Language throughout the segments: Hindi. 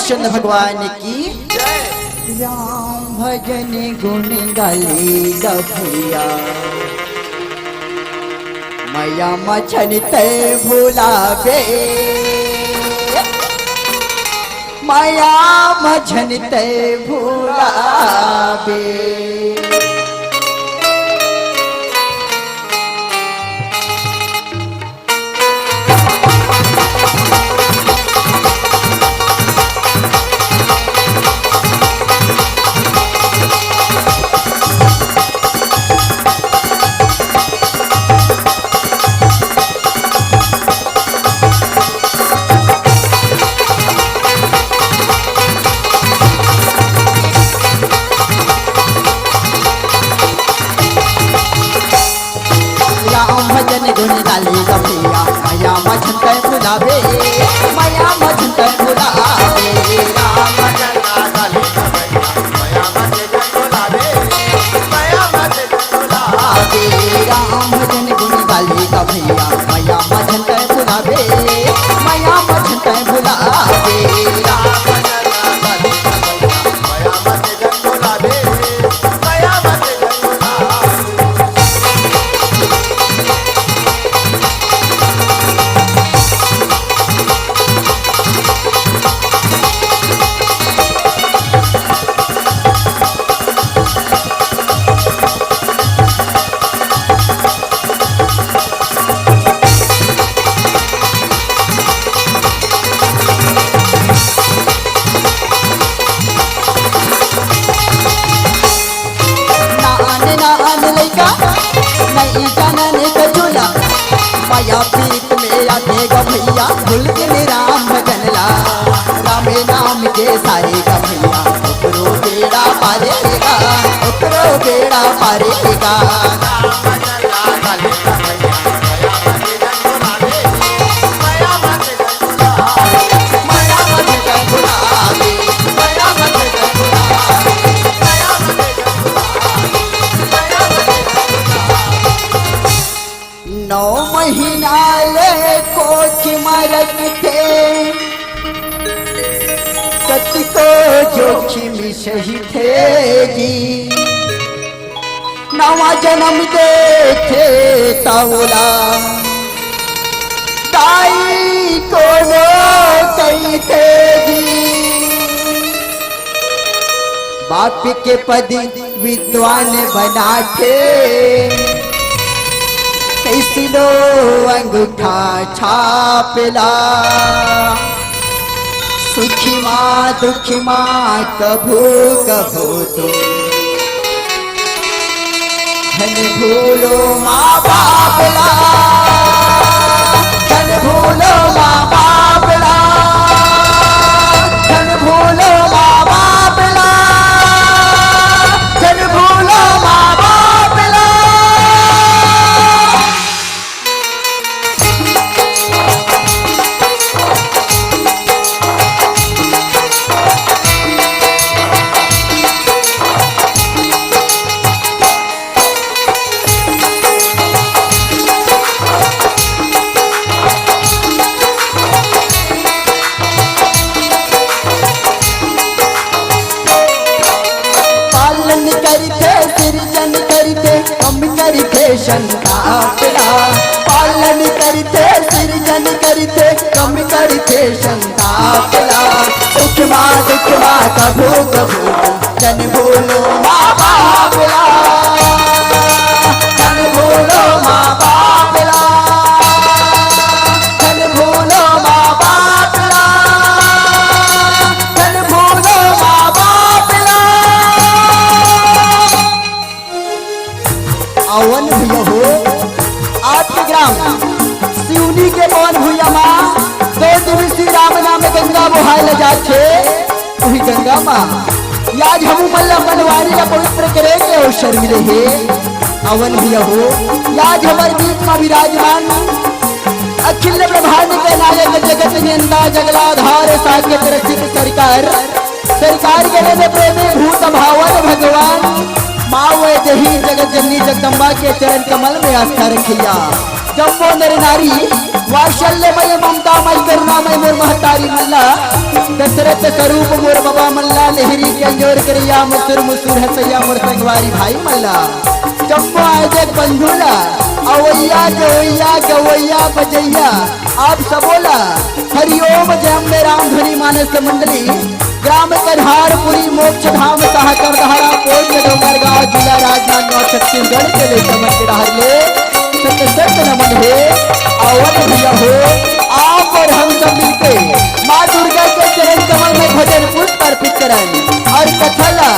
कृष्ण भगवान की राम भजन गुण गाले गभैया मैया मछन तय भुलावे माया मछन तय भुलावे गुण गाले गभैया मैया मछन तय भुलावे मैया मछन तय भुलावे राम भजन गाले गभैया मैया मछन तय भुलावे राम भजन गुण गाले गभैया मैया मछन तय भुलावे मैया मछन तय भुलावे राम भजन गाले गभैया मैया मछन भुलावे मैया मछन माया प्रीत में आते गभैया भूल के राम भजनला रामे नाम के सारे गभैया उतरो बेड़ा पारेगा उतरो बेड़ा पारेगा नौ महीना ले कोच मरत थे कति को जोखिम सही थे जी नवा जन्म दे थे ताउला ताई को नो कई थे जी बाप के पद विद्वान बना थे कैसिनो अंगूठा छापला सुखी माँ दुखी माँ कभू कभू तो धन भूलो माँ बापला धन भूलो माँ बापला धन भूलो माँ बापला धन भूलो माँ बापला संतापना पालन करते सृजन करते कम करते संतापना सुख माँ दुख माँ कभू कभू जन भूलो माँ बापला जन भूलो माँ बापला जन भूलो माँ बापला जन भूलो माँ बापला अवन भैया हो 8 ग्राम सिवनी के पवन भैया माँ 2 दिवसीय राम नाम गंगा बहाल जाते वही गंगा माँ याद हम मल्ल मनवारी का पवित्र करेंगे और शर्मिल है अवन भैया हो याद हमारे बीच में विराजमान अखिल ब्रह्मांड के नायक जगत नियंता जगलाधार साकेत रचित सरकार सरकार के प्रेमी भूत भावन भगवान माँ यही जगत जननी जगदम्बा के चरण कमल में आस्था रखिया। जम्बो नर नारी वात्सल्यमय ममतामय करुणामय मोर महतारी मल्ला, दशरथ स्वरूप मोर बाबा मल्ला, लहरी के अंजोर करिया मुसुर मुसुर हसैया मोर संगवारी भाई मल्ला। जम्बो आए बंधुला अवैया गवैया गवैया बजैया आप सबोला हरिओम जय अम्बे राम ध्वनि मानस मंडली, ग्राम कन्हारपुरी मोक्ष धाम साहकर धारा कोट डोंगरगांव जिला राजनांदगांव छत्तीसगढ़ के लिए समझ रहा सत्य सत्य नमन है। अवध भैया हो आप और हम सब मिलके माँ दुर्गा के चरण कमल में भजन पुष्प अर्पित करें और कथला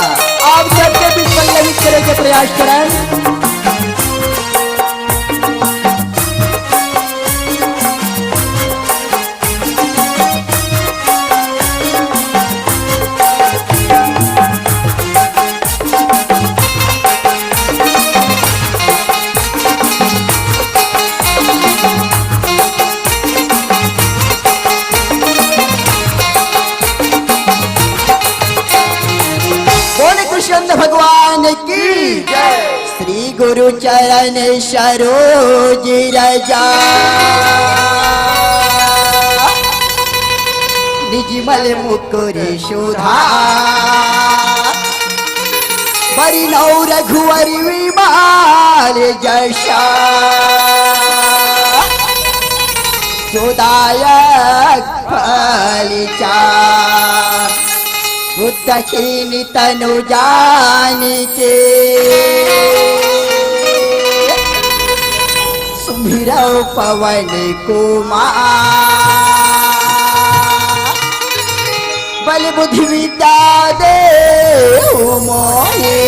आप सबके बीच पल्लवित करे के प्रयास करें। भगवान की श्री गुरु चरण सरोज रजा, निजमल मुकुर शोधा, बरी नौ रघुवर विमाल जशा, जोदायक फलिचा, बुद्धहीन तनु जान के, सुमिरौ पवन कुमार, बल बुद्धि विद्या देहु मोहे,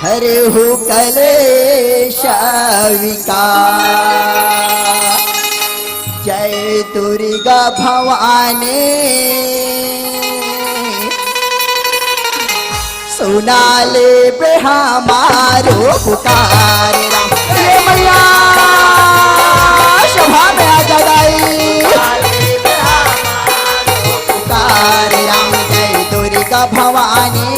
हरहु कलेश विकार। जय दुर्गा भवानी सुना ले बे हमारो पुकार। ये मैया सभा में आ जाई पुकार राम, जय दुर्गा भवानी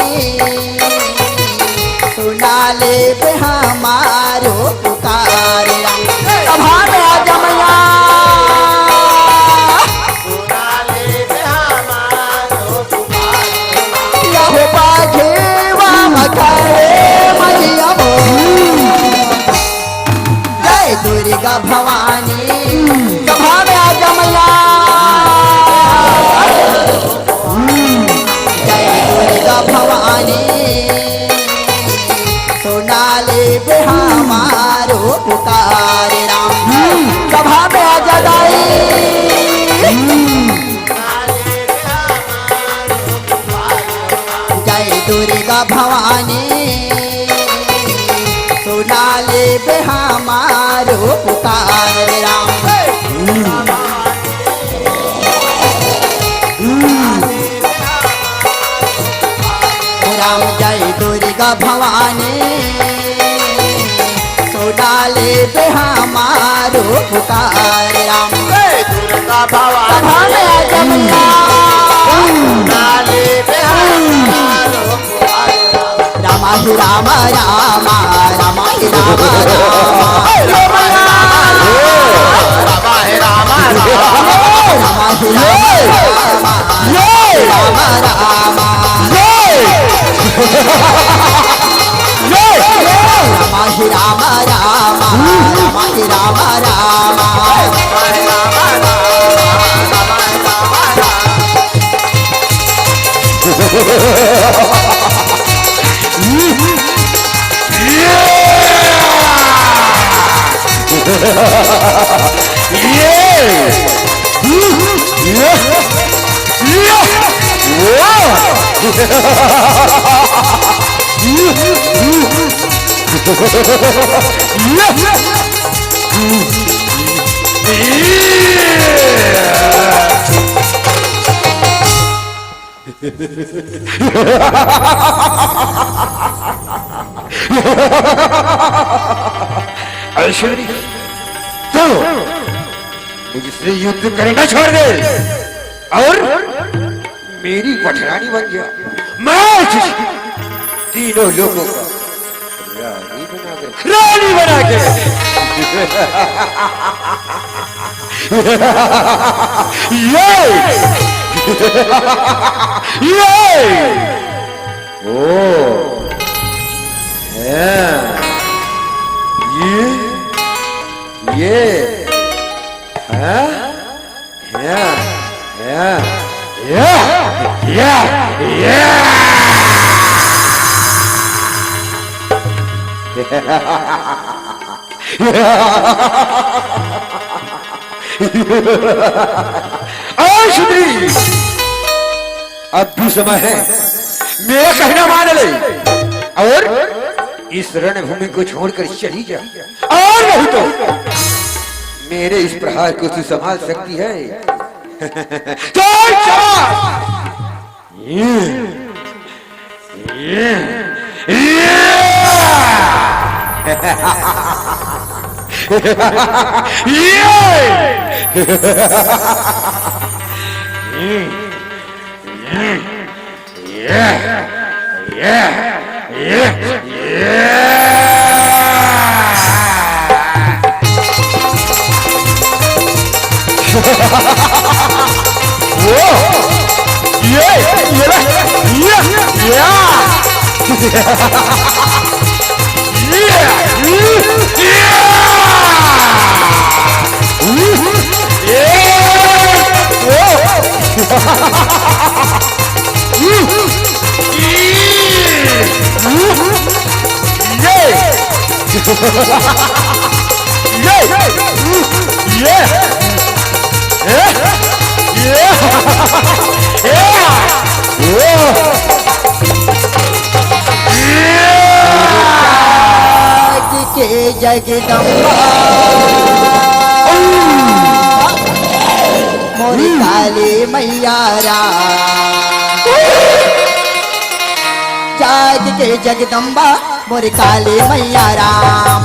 सुना ले बे हमारो पुकार राम। सभा में आ जा मैया दुर्गा भवानी, सभा में आ जा मैया जय दुर्गा भवानी सुना ले बे हमारो पुकार राम। सभा में आ जा दाई जय दुर्गा भवानी सुना ले बे हमारो पुकार राम। राम जय दुर्गा भवानी सुना ले बे हमारो पुकार राम। जय दुर्गा भवानी सुना ले बे हमारो पुकार राम। राम राम राम राम ऐश्वर्य तो मुझसे युद्ध करना छोड़ दे और मेरी पठरानी बन जा। मैं तीनों लोगों का रानी बना के ये ओ ये अब भी समय है, मेरा कहना मान ले और इस रणभूमि को छोड़कर चली जा, और नहीं तो मेरे इस प्रहार को तू संभाल सकती है। तो जगदम्बा मोरी काली मैया जाग के जगदम्बा मोरी काली मैया राम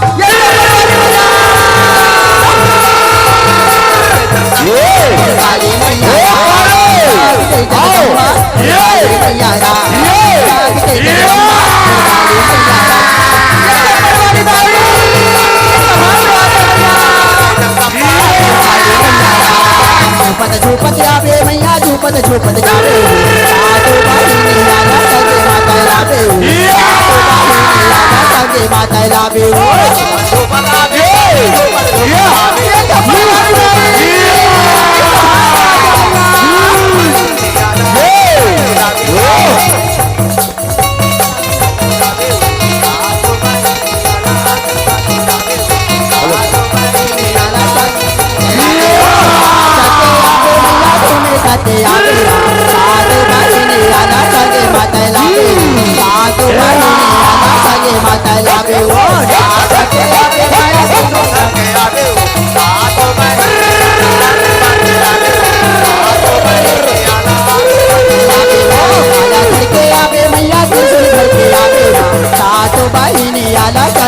काली मैया जगदम्बा मैया राम जाग के झूपत आवे मैया झूपत झूपत जावे साधु बाई निराला सगे माता लावे सगे माता लावे झूपत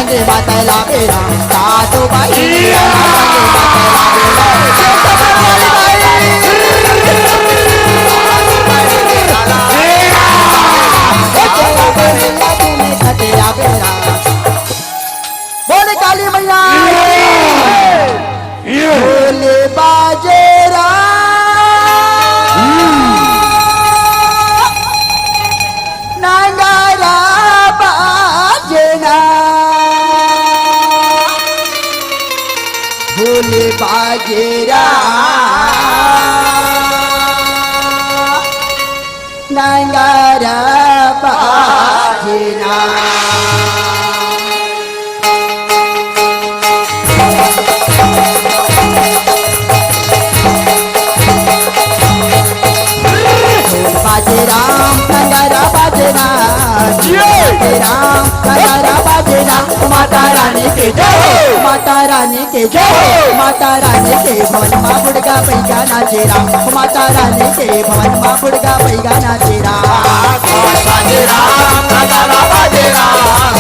आवे माता लावे साधु बाई बोले काली मैया बोले बाजेरा नगारा बाजना बोले बाजेरा नगारा बाजना बाजे राम नगारा बाजे राम नगारा बाजे राम माता रानी के जय माता रानी के जय माता रानी के भवन माँ बुड़गा पैगा नाचे राम माता रानी के भवन माँ बुड़गा पैगा नाचे राम बाजे राम नगारा बाजे राम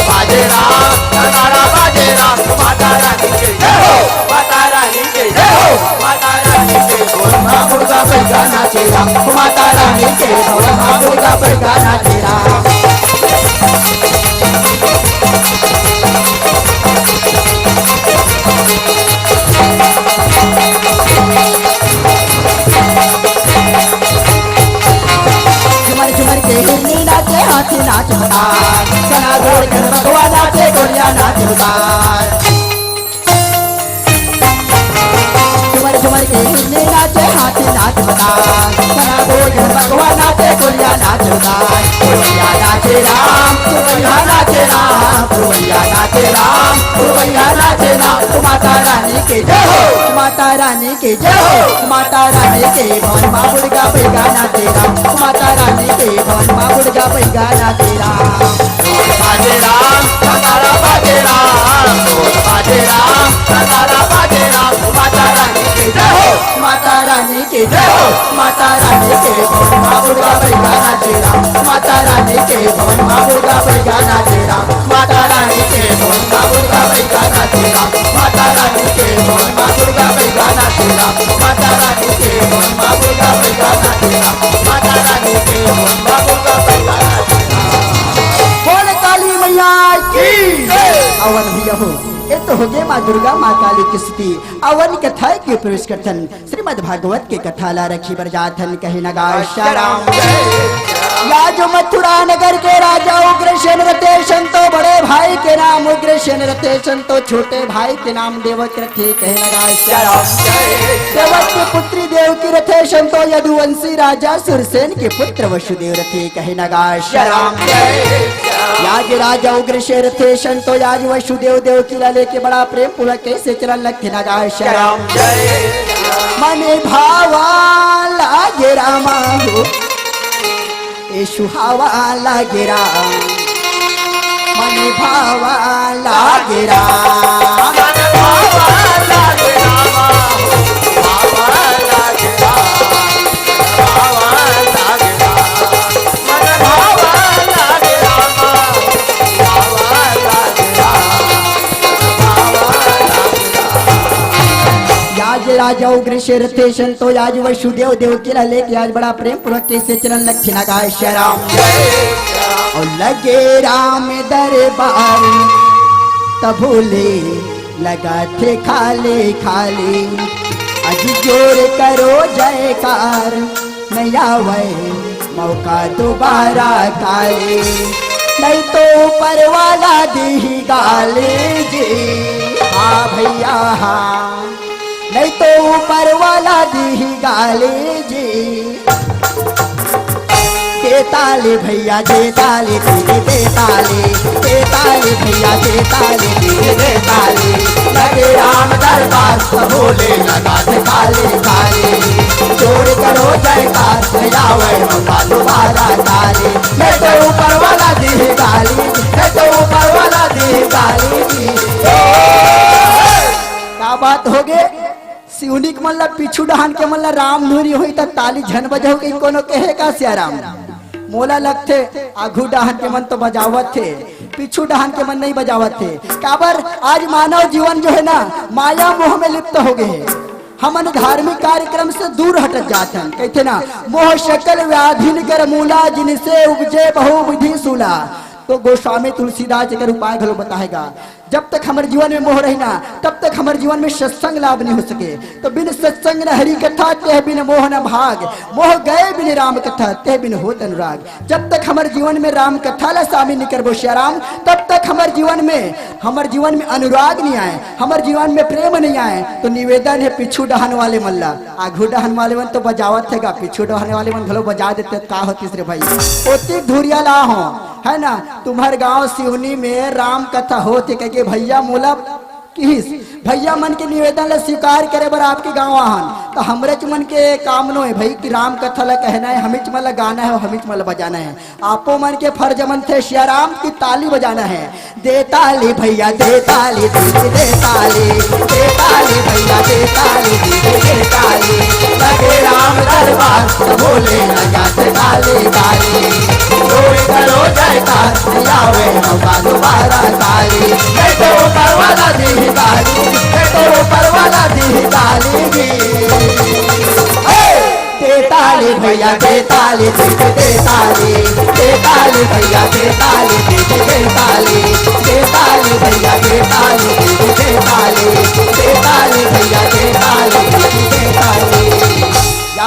बाजे राम नगारा बाजे राम माता रानी के जय माता रानी के जय माता रानी के भवन माँ बुड़गा पैगा नाचे राम माता रानी के भवन माँ बुड़गा पैगा नाचे राम नाच बताए, चना जोड़ कर बगवा नाचे गोरिया नाच बताए। झुमर झुमर के हिन्ने नाचे हाथी नाच बताए, चना जोड़ कर बगवा नाचे गोरिया नाच बताए। पुरवैया नाचे राम, पुरवैया नाचे राम, पुरवैया नाचे राम, पुरवैया नाचे राम। माता रानी के जय हो, माता रानी के जय हो, माता रानी के भवन माँ बुर्गा पैगा नाचे राम, माता रानी के भवन माँ बुर्गा पैगा नाचे राम। ढोल बाजे राम, नगाड़ा बाजे राम, ढोल बाजे राम, नगाड़ा बाजे राम। माता रानी के जय हो, माता रानी के जय हो, माता रानी के भवन माँ बुर्गा पैगा नाचे राम, माता रानी के भवन माँ बुर्गा पैगा नाचे राम, माता रानी के भवन माँ बुर्गा पैगा नाचे राम, माता रानी के भवन माँ बुर्गा पैगा नाचे राम, माता रानी के भवन माँ बुर्गा पैगा नाचे राम, माता रानी के भवन माँ बुर्गा पैगा नाचे राम। बोल काली मैया की जय। अवन भैया हो, ये तो हो गए माँ दुर्गा माँ काली की स्तुति। अवन कथा के प्रवेश करथन श्रीमद् भागवत के कथा ला रखी बरजाथन कहे नगार श्याम। या जो मथुरा नगर के राजा उग्रसेन रथे संतो, बड़े भाई के नाम उग्रसेन रथे संतो, छोटे भाई के नाम देवक रथे कहे नगार श्याम। देवक की पुत्री देवकी रथे संतो, यदुवंशी राजा सुरसेन के पुत्र वसुदेव रथे कहे नगार श्याम। याज राजा उग्रसेन थे संतो, याज वसुदेव देवकी ला लेके बड़ा प्रेम पूर्वक कैसे चरण लगते नगार श्याम। मने भावा लागे रामा हो, ए सुहावा लागे राम, मने भावा लागे राम, मने भावा लागे रामा हो, भावा लागे राम, भावा लागे राम, मने भावा लागे रामा, भावा लागे राम, भावा लागे राम। याज राजा उग्रसेन थे संतो, याज वसुदेव देवकी ला लेके आज बड़ा प्रेम पूर्वक कैसे चरण लक्ष्य नगार श्याम। और लगे राम दरबार तबोले लगा थे खाले खाले, अज जोर करो जयकार, नया वै मौका दोबारा काले, नहीं तो ऊपर वाला दी गाले जी। हाँ भैया हाँ, नहीं तो ऊपर वाला दी गाले जी। देताले भैया देताले दीदी देताले, देताले भैया देताले दीदी देताले, लगे राम दरबार सबोले लगा थे काले काले, जोड़ करो जयकार जावे मौका दोबारा काले, मैं तो ऊपर वाला दी गाली, मैं तो ऊपर वाला दी गाली। क्या बात हो गए सिउनी के मल्ला पिछू डहान के मल्ला राम धुरी हुई त ताली झन बजाओ के कोनो कहे का सियाराम। मोला लगथे आघू डहान के मन तो बजावत थे, पिछू डहान के मन नहीं बजावत थे। काबर आज मानव जीवन जो है ना माया मोह में लिप्त हो गए, हमन धार्मिक कार्यक्रम से दूर हटत जाते हैं। कहते ना मोह शकल व्याधिन कर मूला, जिनसे उपजे बहु विधि सूला। तो गोस्वामी तुलसीदास अगर उपाय घलो बताएगा, जब तक हमारे जीवन में मोह रहना तब तक हमारे जीवन में सत्संग लाभ नहीं हो सके। तो बिन सत्संग न हरि कथा, तेह बिन मोह न भाग, मोह गए बिन राम कथा, तेह बिन होत अनुराग। जब तक हमारे जीवन में राम कथा ला शामिल नहीं करबो श्याराम, तब तक हमारे जीवन में अनुराग नहीं आए, हमारे जीवन में प्रेम नहीं आए। तो निवेदन है पिछू डहान वाले मल्ला, आघू डहान वाले मन तो बजावत है, पिछू डहान वाले मन भलो बजा देते का होती रे भाई। ओती धुरिया ला हो है ना, तुम्हारे गांव सिवनी में राम कथा होती कह भैया मोला किस भैया मन के निवेदन ला स्वीकार करे बर आपके गाँव आहन। तो हमरे मन के कामनो है भाई कि राम कथा ला कहना है, हमिच मन ला गाना है, हमिच मन ला बजाना है। आपो मन के फर्ज मन थे श्याराम की ताली बजाना है। दे ताली भैया दे ताली दीदी दे ताली, दे ताली भैया दे ताली दीदी दे ताली, लगे राम दरबार बोले लगा से ताली ताली, जोड़ करो जयकार आवे मौका दोबारा ताली, मैं तो ऊपर वाला दी ताली, मैं तो ऊपर वाला दी ताली जी। ताली भैया दे ताली दे ताली, दे ताली भैया दे ताली दे ताली, दे ताली भैया दे ताली दे ताली, दे ताली भैया दे ताली दे ताली।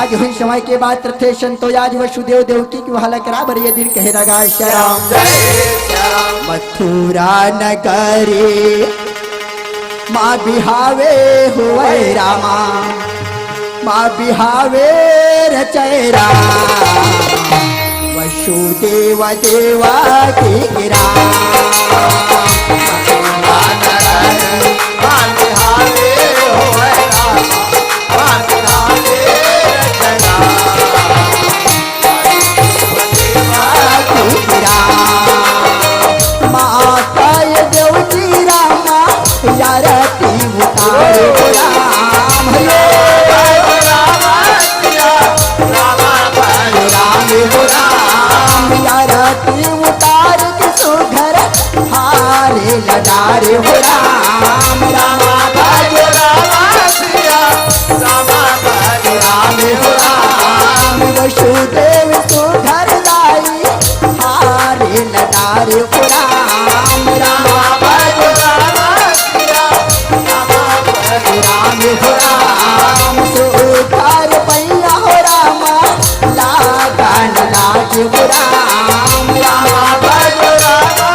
आज हुई समय के बाद थे संतो आज वसुदेव देवकी की वहाला कराबर ये दिन कहे लगा श्याम मथुरा नगरी माँ बिहावे हुए रामा माँ बिहावे रचैरा वसुदेव देवा की गिरा लडारे हो राम रामा भज रामा सिया रामा भज राम हो राम वसुदेव सुधर लाई हारे लडारे हो राम रामा भज रामा सिया रामा भज राम हो राम सुधर पैया हो रामा लागन लाज हो राम रामा भज रामा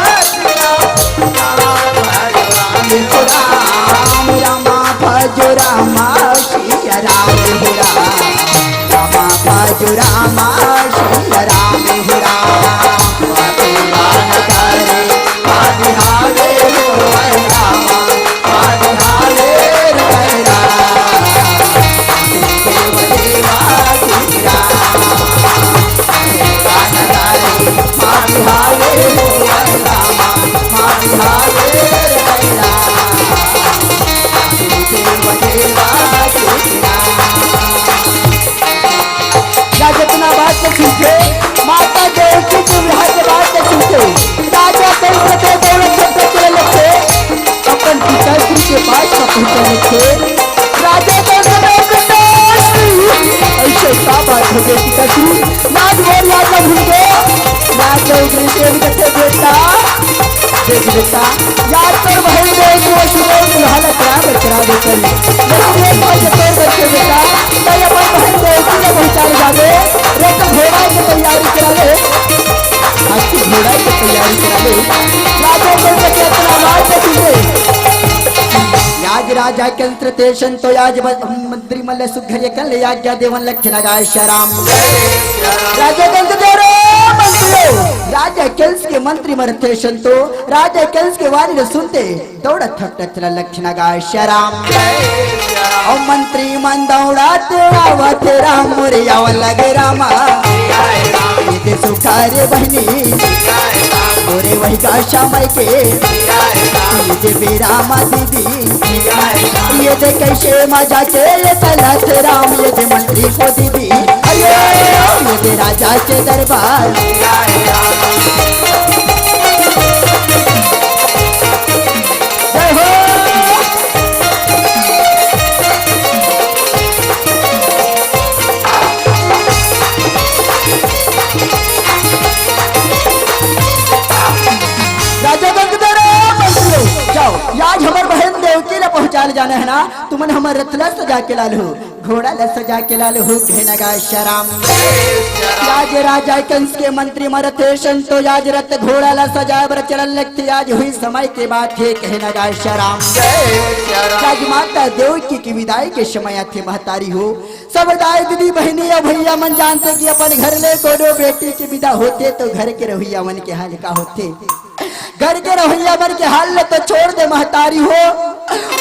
राम रामा भज रामा श्री राम हो रामा भज रामा श्री राम हो राम करे बिहारे हो रामा बिहारे देवा श्री राम बिहारे हो रामा बिहारे जितना बात छूटे माता देवकी के विवाह के बात छूटे राजा दौलत के चले लगे अपन पिताश्री के पास पहुंचे लगे राजा दौलत ऐसे क्या बात हो गई पिताश्री लाज बोल राजा भूल गए राजा उग्रसेन कहते बेटा देख बेटा याद कर भाई देव को सुनो तुम्हारा करा देकर लेकिन एक बार तोड़ बच्चे बेटा मैं अपन बहन देवकी ने पहुंचाने जावे रे तो घोड़ा की तैयारी करा ले अच्छी घोड़ा की तैयारी करा ले राजा को कितना बात है तुझे याज राजा कंत्र ते संतो याज मंत्री मल्ल सुघर्य कल आज्ञा देवन लक्ष्य लगाए श्याम राजा कंत्र देरो राजा कंस के मंत्री मरते संतो राजा कंस के वाणी ने सुनते दौड़ा थक चला लक्ष्य लगाए श्याम और मंत्री मन दौड़ाते आवत राम मोरे आवन लगे रामा ये सुखारे बहनी मोरे वही गाशा माई के ये जे बेरामा दीदी ये जे कैसे मजा के ये तलत राम ये जे मंत्री को दीदी अये ये जे राजा के दरबार जय हो जाओ आज हमार बहन देवकी ने पहुंचा ले जाना है ना तुमने हमार रथला सजा के लाल हो घोड़ा ला सजा के लाल हो कहना गा श्याम आज राजा कंस के मंत्री मरते संतो आज रथ घोड़ा ला सजा बर चलन लगती आज हुई समय के बाद थे कहना गा श्याम आज माता देवकी की विदाई के समय थे महतारी हो सब दाई दीदी बहनी या भैया मन जानते कि अपन घर ले कोनो बेटी की विदा होते तो घर के रहिया मन के हाल का होते घर के रहिया मन के हाल तो छोड़ दे महतारी हो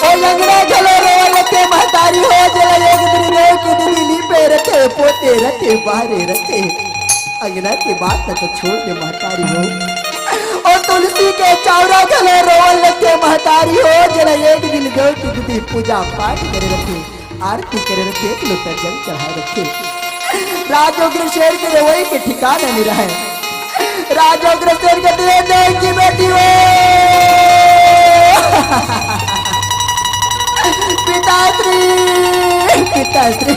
ओ लंगड़ा चलो रोल के महतारी हो जला एक दिन रो की दीदी लीपे रखे पोते रखे बाहरे रखे अंगना की बात तो छोड़ दे महतारी हो और तुलसी के चौरा चलो रोल के महतारी हो जला एक दिन रो की दीदी पूजा पाठ करे रखे आरती करे रखे एक लोटा जल चढ़ा रखे राजोग्र शेर के रवैये के ठिकाना नहीं रहे राजोग्र शेर के दे की बेटी हो पिताश्री पिताश्री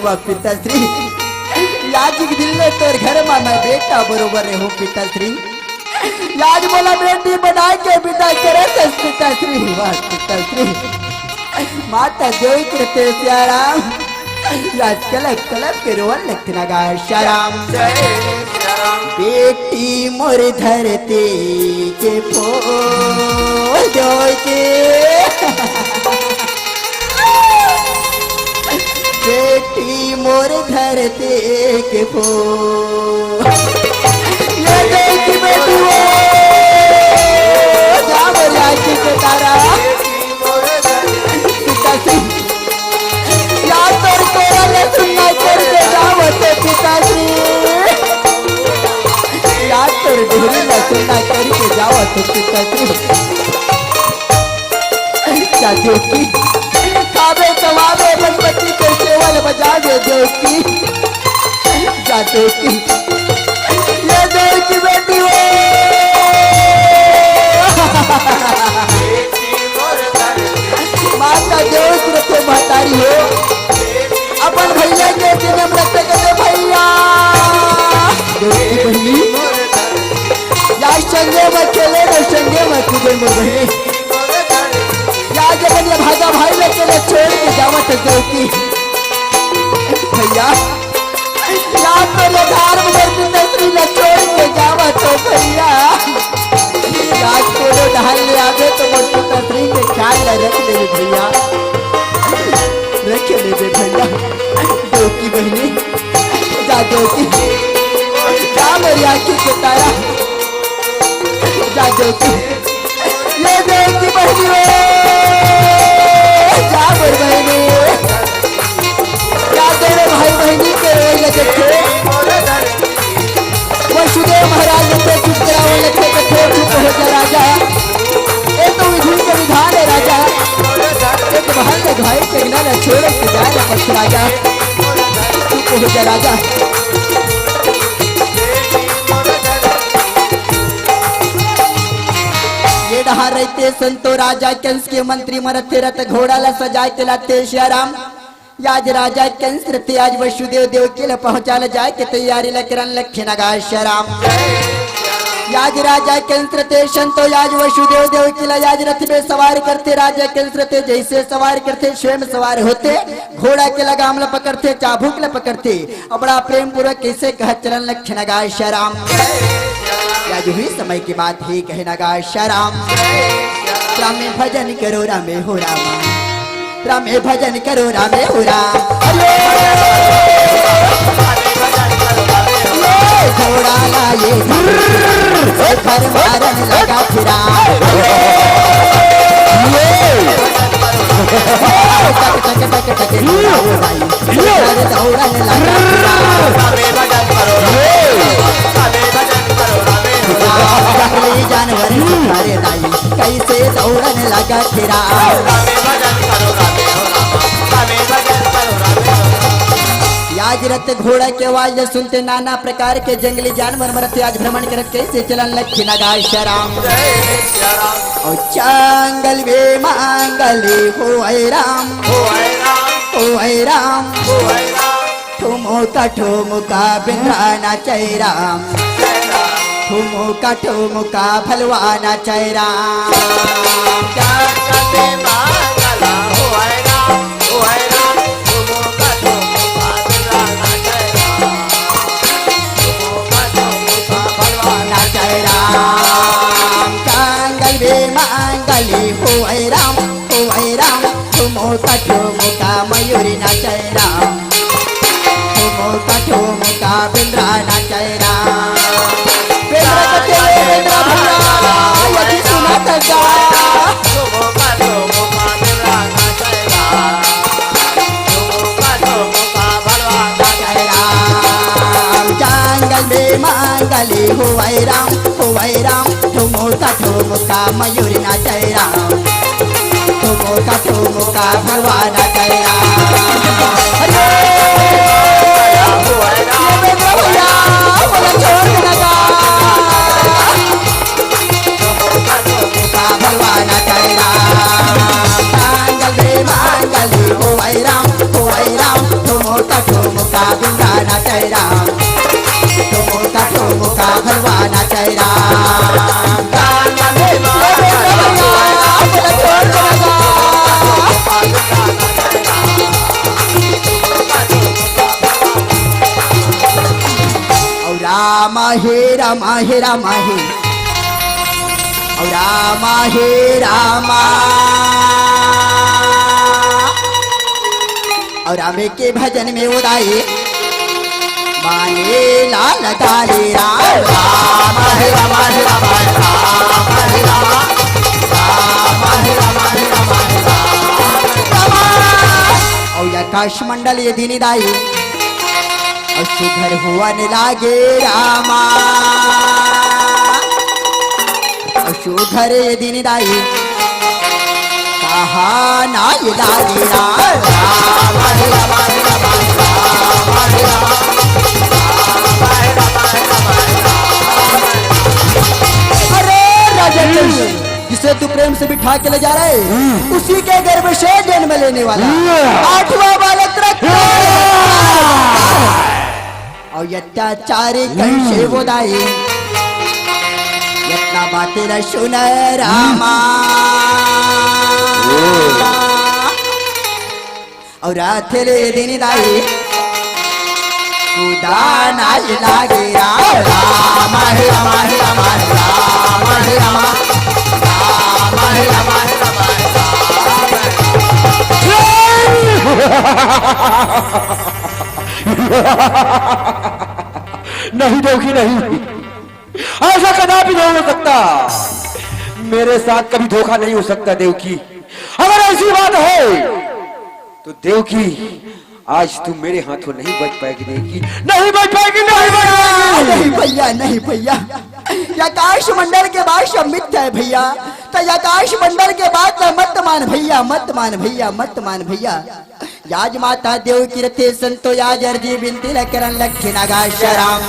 वह पिताश्री याद दिल में तोर घर में मैं बेटा बरोबर रहो पिताश्री याद बोला बेटी बना के विदा करे पिताश्री वाह पिताश्री माता देवी कृते सियाराम याद कलप कलप के रोवन लगना गा शराम बेटी मोर धरती के फूल के बेटी मोर धरती के फूल ये देखी बेटी वो जा मोर आँखी के तारा पिताश्री या तोर कोरा सुनना करके जावत पिताश्री या तोर ढोली न सुनना करके जावत पिताश्री जादू की खावे कमावे गणपति के केवल बजावे देवकी जादू की ये देवकी बेटी हो माता देव रखे महतारी हो अपन भैया के जन्म रखते कहते भैया देवकी बहनी या संगे में खेले न संगे में कूदे में बहनी या जब ये भागा भाई लेके ले छोड़ के जावत देवकी भैया या तो ले धार में पिताश्री ले छोड़ के जावत तो भैया या को ले ढाल ले आगे तो मोर पिताश्री के ख्याल रख ले भैया रख ले भैया देवकी बहनी जा देवकी जा मेरी आँखी के तारा जा देवकी ये देवकी बहनी हो जा मेरी बहनी क्या तेरे भाई बहनी के रोए देखे वसुदेव महाराज ने चुप करावे लगे कथे चुप हो जा राजा ये तो विधि के विधान है राजा एक बहन ने भाई चगना न छोड़ के जाए पक्ष राजा चुप हो जा राजा ये डहा रहते संतो राजा कंस के मंत्री मरथे रथ घोड़ा ला सजाए के लाते श्याराम याज राजा कंस रथे आज वसुदेव देव के लिए पहुंचा ले जाए के तैयारी लकरन लखे नगा श्याराम याज राजा कंस रथे संतो याज वसुदेव देव के लिए याज रथ में सवार करते राजा कंस रथे जैसे सवार करते स्वयं सवार होते घोड़ा के लगाम ल पकड़ते चाबुक ल पकड़ते और बड़ा प्रेम पूर्वक कैसे कह चलन लखे नगा श्याराम आज हुई समय की बात ही कहे नगा श्याराम रामे भजन करो रामे हो रामा रामे भजन करो रामे हो राम घोड़ा लाए घर मारन लगा फिरा टक टक टक टक दौड़न लगा जानवर कैसे दौड़न लगा फिरा आज रथ घोड़ा के आवाज सुनते नाना प्रकार के जंगली जानवर मरते आज भ्रमण करत कैसे चलन लक्ष्य नगा श्याराम और जंगल में मांगली हो राम ठुमुका बिंद्राना चैराम ठुमुका भलवाना चैराम ठुमुका मयूरी नाचय राम ठुमुका बिंद्रा नाचय राम जंगल में मांगली हुआई राम ठुमुका मयूरी नाचय राम ठुमुका भगवान गया भगवान गया मांगली हो राम ठुमुका बिंदान चैरा ठुमुका भगवान चैरा रामा हे रामा हे रामा हे और रामा हे रामा और रामे के भजन में उदाए माने लाल काले राम हे रामा हे रामा राम हे रामा हे रामा हे रामा और आकाश मंडल ये दिन दाई और सुधर हुआ न लागे रामा और सुधर ये दिन दाई कहा ना ये लागे राम हे रामा हे रामा राम हे रामा जिसे तू प्रेम से बिठा के ले जा रहे उसी के गर्भ से जन्म लेने वाला 8वां बालक और अत्याचारी कंशे वो दाई यत्ना बातें न सुन रामा और राथले दिन दाई उदाना लागे राम हे रामा हे रामा राम हे रामा नहीं दोगी नहीं, ऐसा कदापि नहीं हो सकता। मेरे साथ कभी धोखा नहीं हो सकता देवकी। अगर ऐसी बात है तो देवकी आज तुम मेरे हाथों नहीं बच पाएगी देवकी, नहीं बच पाएगी, नहीं बच पाएगी। नहीं भैया, नहीं भैया, आकाश मंडल के बाद सब मिथ्या है भैया। तो आकाश मंडल के बाद मत मान भैया, मत मान भैया, मत मान भैया। याज माता देव की रथे संतो याज अर्जी बिनती लकरन लक्ष्य नागाशराम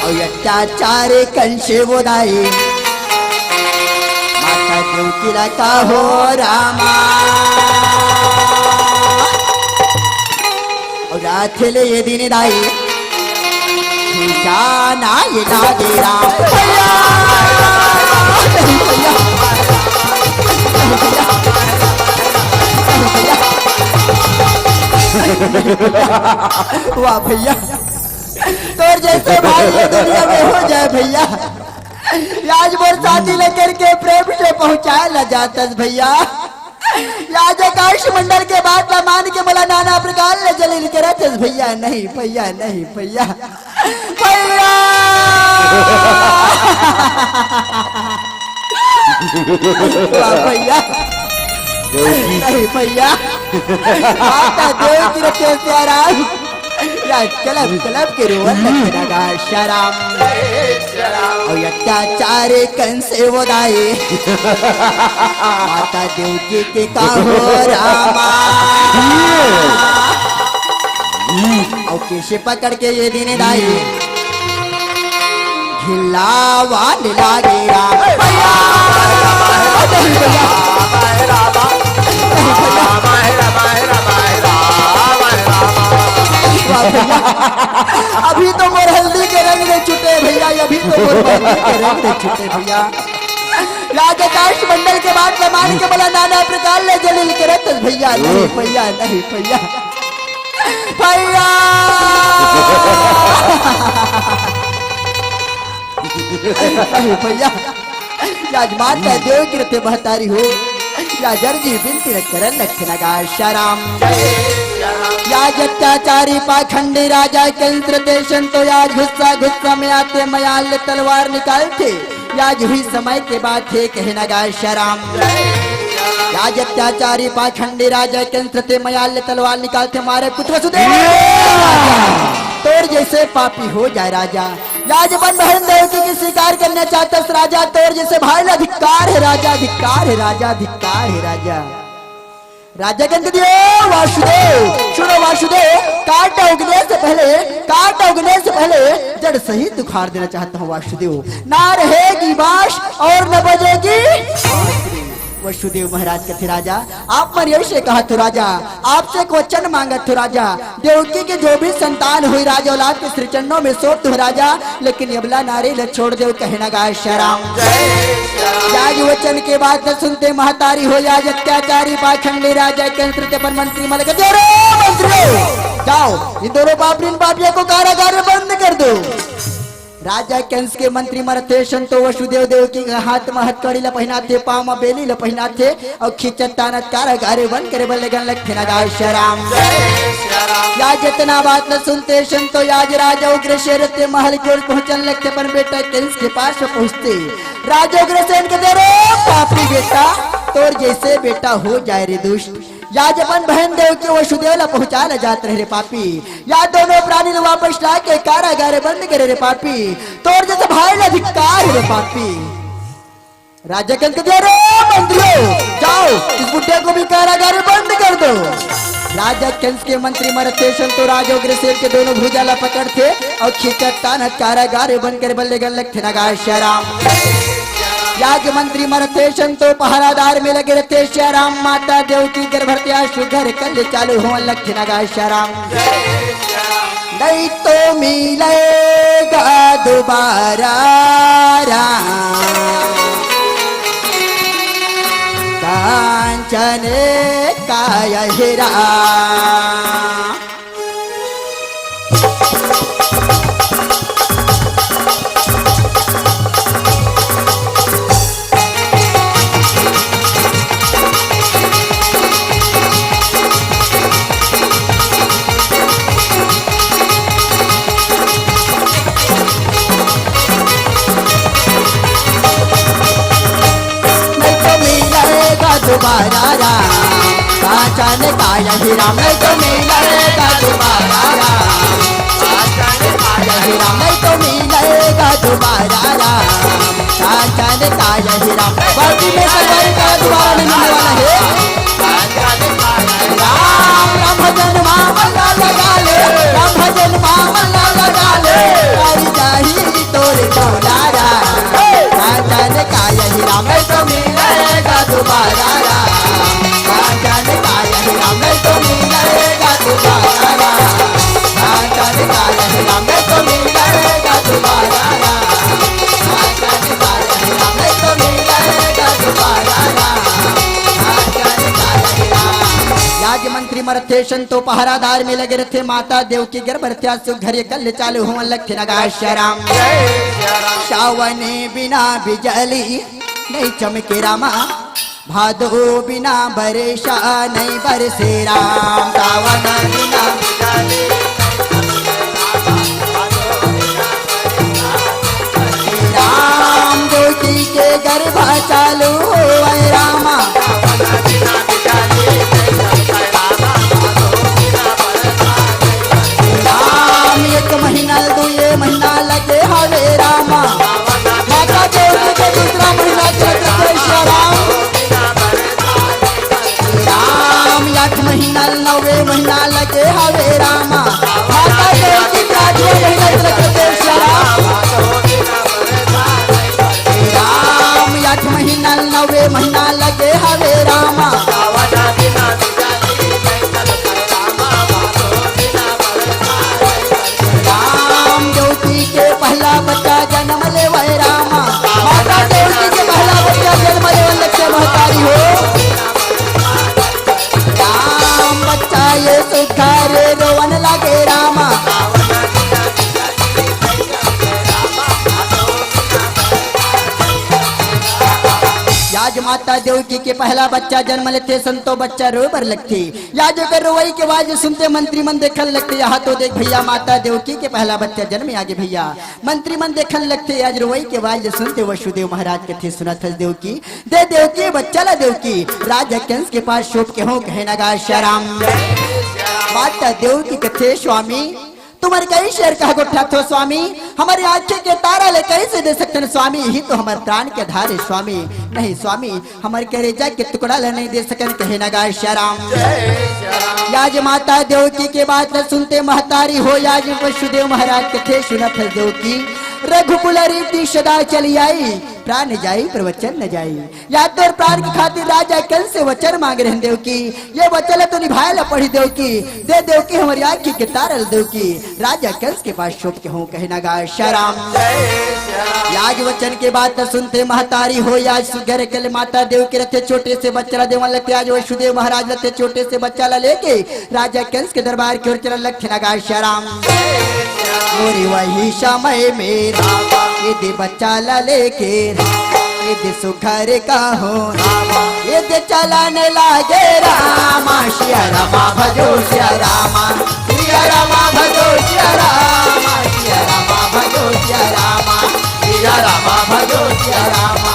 और अत्याचारे कंशे बोदाई माता देव की लका हो रामा और राथले ये दिन दाई जाना ये लागे राम भैया, भैया, वाह भैया, तोर जैसे भाई ये दुनिया में हो जाए भैया। आज मोर साथी लेकर के प्रेम से पहुंचाया ला जाता भैया। आज आकाश मंडल के बाद मान के बोला नाना प्रकार ले जलील के रहते भैया। नहीं भैया, नहीं भैया, भैया भैया, नहीं भैया, माता देव की रखे प्याराम कलब कलब के रोवन लगा शराम और अत्याचारे कंसे वो दाए माता देव जी के का हो रामा और कैसे पकड़ के ये दिन दाए घिलावा लागे राम भैया, अभी तो मोर हल्दी के रंग में छुटे भैया, अभी तो मोर हल्दी के रंग में छुटे भैया। राज आकाश मंडल के बाद मान के बोला नाना प्रकार ले जलील के रहते भैया। नहीं भैया, नहीं भैया, भैया नहीं भैया, आज माता देव की रते बहतारी हो या जर्जी बिनती रखरन लखनगा शराम याज अत्याचारी पाखंडी राजा केंद्र देशन तो याज गुस्सा गुस्सा में आते मयाल तलवार निकालते याज हुई समय के बाद थे कहनगा शराम याज अत्याचारी पाखंडी राजा केंद्र ते मयाल तलवार निकालते मारे पुत्र वसुदेव तोर जैसे पापी हो जाए राजा। याज बन बहन देवकी की स्वीकार करना चाहता राजा, तोर जैसे भाई अधिकार है राजा, अधिकार है राजा, अधिकार है राजा। राजा कहते वासुदेव सुनो वासुदेव, काट उगने से पहले, काट उगने से पहले जड़ सहित उखाड़ देना चाहता हूँ वासुदेव। ना रहेगी बाश और न बजेगी। वसुदेव महाराज कहते राजा आप मरियम से कहा तो राजा आपसे एक वचन मांगा तो राजा, देवकी के जो भी संतान हुई राजा औलाद के श्री चरणों में सोत हो राजा, लेकिन यबला नारी ल छोड़ दे कहना गा शराम। याज वचन के बाद न सुनते महतारी हो याज अत्याचारी पाखंडी राजा के पर मंत्री मलक मंत्री जाओ इन दोनों पापियों को कारागार में बंद कर दो। राजा कंस के मंत्री मरते संतो वसुदेव देव की हाथ में हथकड़ी ल पहिनाथे, पाँव में बेली ल पहिनाथे और खिचत तानत कारागारे बन करे बल लगन लखथे नगा श्याम। या जितना बात न सुनते संतो याज राजा उग्रसेन ते महल की ओर पहुंचन लगते, पर बेटा कंस के पास में पहुंचते राजा उग्रसेन के दे रे पापी बेटा, तोर जैसे बेटा हो जाए रे दुष्ट। या अपन बहन देव के वसुदेव ला पहुंचा ले जात रहे रे पापी, या दोनों प्राणी ने वापस ला के कारागारे बंद करे रे पापी, तोर जैसे भाई ने अधिकार रे पापी। राजा कंस के दे रे मंत्रियों, जाओ इस बुढ़े को भी कारागारे बंद कर दो। राजा कंस के मंत्री मरते तो राजा उग्रसेन के दोनों भुजा ला पकड़ते और खींचत तानत कारागारे बंद करे बल्ले गन लगथे नगा श्याम। याज मंत्री मरते तो पहरादार में लगे रहते श्याम, माता देव की गर्भवत्या सुघर कल चालू हो लक्ष्य नगा श्याम। नहीं तो मिलेगा दोबारा कांचन का हीरा। दोबारा कांचन का हीरा, नहीं तो मिलेगा दोबारा नहीं तो मिलेगा दोबारा कांचन का हीरा। बाकी में सरकारी का दोबारा नहीं मिलने वाला है। राम राम भजन मामला लगा ले, राम भजन मामला लगा ले, आई जाही तोरे दोबारा कांचन का हीरा, नहीं तो मिलेगा दोबारा कांचन का हीरा, नहीं तो मिलेगा दोबारा कांचन का हीरा, नहीं तो मिलेगा दोबारा कांचन का हीरा, नहीं तो मिलेगा दोबारा कांचन का हीरा। याज मंत्री मरथे संतो पहरादार में लगे रहते, माता देव की गर्भवत्या सुघर कल चालू हो लक्ष्य नगा श्याम। सावने बिना बिजली नहीं चमके रामा, भादो बिना बरसा नहीं बरसे राम। सावन बिना राम ज्योति के गर्भ चालू हो रामा। राम एक महीना दुए महीना लगे हवे रामा, माता देव के दूसरा महीना चलते राम। राम 8 महीना 9वें महीना लगे हवे रामा, माता देव की 8वें महीना चलते राम। राम 8 महीना 9वें महीना लगे हवे रामा। राम ज्योति के पहला बच्चा जन्म ले वह रामा, माता देव के पहला बच्चा जन्म ले लक्ष्य महतारी हो। राम बच्चा ये सुखार रोवन लगे रामा। याज माता देवकी के पहला बच्चा जन्म लेते संतो बच्चा रोबर लगती, याज कर रोई के आवाज सुनते मंत्री मन देखन लगते। यहाँ तो देख भैया माता देवकी के पहला बच्चा जन्म आगे भैया मंत्री मन देखन लगते। आज रोई के आवाज सुनते वसुदेव महाराज के थे सुनत देवकी दे देवकी बच्चा ला देवकी। राजा कंस के पास शोभ के हो कहे नगा श्याम। माता देवकी कथे स्वामी तुम्हारे कई शेर का गोठा थो स्वामी, हमारी आंखें के तारा ले कैसे दे सकते स्वामी, यही तो हमारे प्राण के धारे स्वामी। नहीं स्वामी हमारे करेजा के टुकड़ा ले नहीं दे सकन कहे नगा श्याम। याज माता देवकी के बात न सुनते महतारी हो, याज वसुदेव महाराज कथे सुनत देवकी। रघुकुल रीति सदा चली आई, प्राण जाई पर वचन न जाई। या तो प्राण की खातिर राजा कंस से वचन मांग रहे देवकी, ये वचन तो निभाए ला पड़ी देवकी। दे देवकी हमारी आँखी के तारल देवकी। राजा कंस के पास शोभ के हूँ कहे नगा श्याम। याज वचन के बाद तो सुनते महतारी हो आज सुघर कल माता देव के रथे छोटे से बच्चा देवा लगते आज वसुदेव महाराज रथे छोटे से बच्चा ला लेके राजा कंस के दरबार की ओर चला लखन लगा श्याम मोरी वही समय मेरा ये दे बच्चा ला लेके ये दे सुघर का हो ये दे चलाने लागे रामा श्या रामा भजो श्या रामा श्या रामा भजो श्या रामा श्या रामा भजो श्या रामा श्या रामा भजो श्या रामा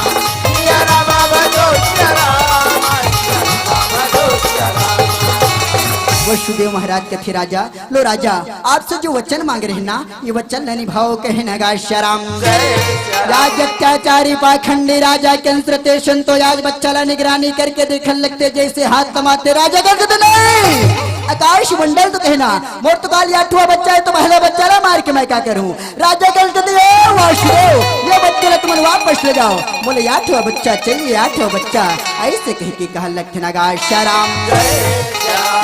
श्या रामा भजो श्या रामा श्या रामा भजो श्या रामा। वसुदेव महाराज कथे राजा लो राजा आपसे जो वचन मांग रहे ना ये वचन न निभाओ कहे नगा श्याम राज अत्याचारी पाखंडी राजा कंस तो आज बच्चा ला निगरानी करके देखने लगते जैसे हाथ कमाते राजा कंस नहीं आकाश मंडल तो कहना मोर तो काल 8वां बच्चा है तो पहला बच्चा ला मार के मैं क्या करूं राजा कंस वसुदेव ये बच्चे ला तुम वापस ले जाओ बोले 8वां बच्चा चाहिए 8वां बच्चा ऐसे कह के कहा लखन नगा श्याम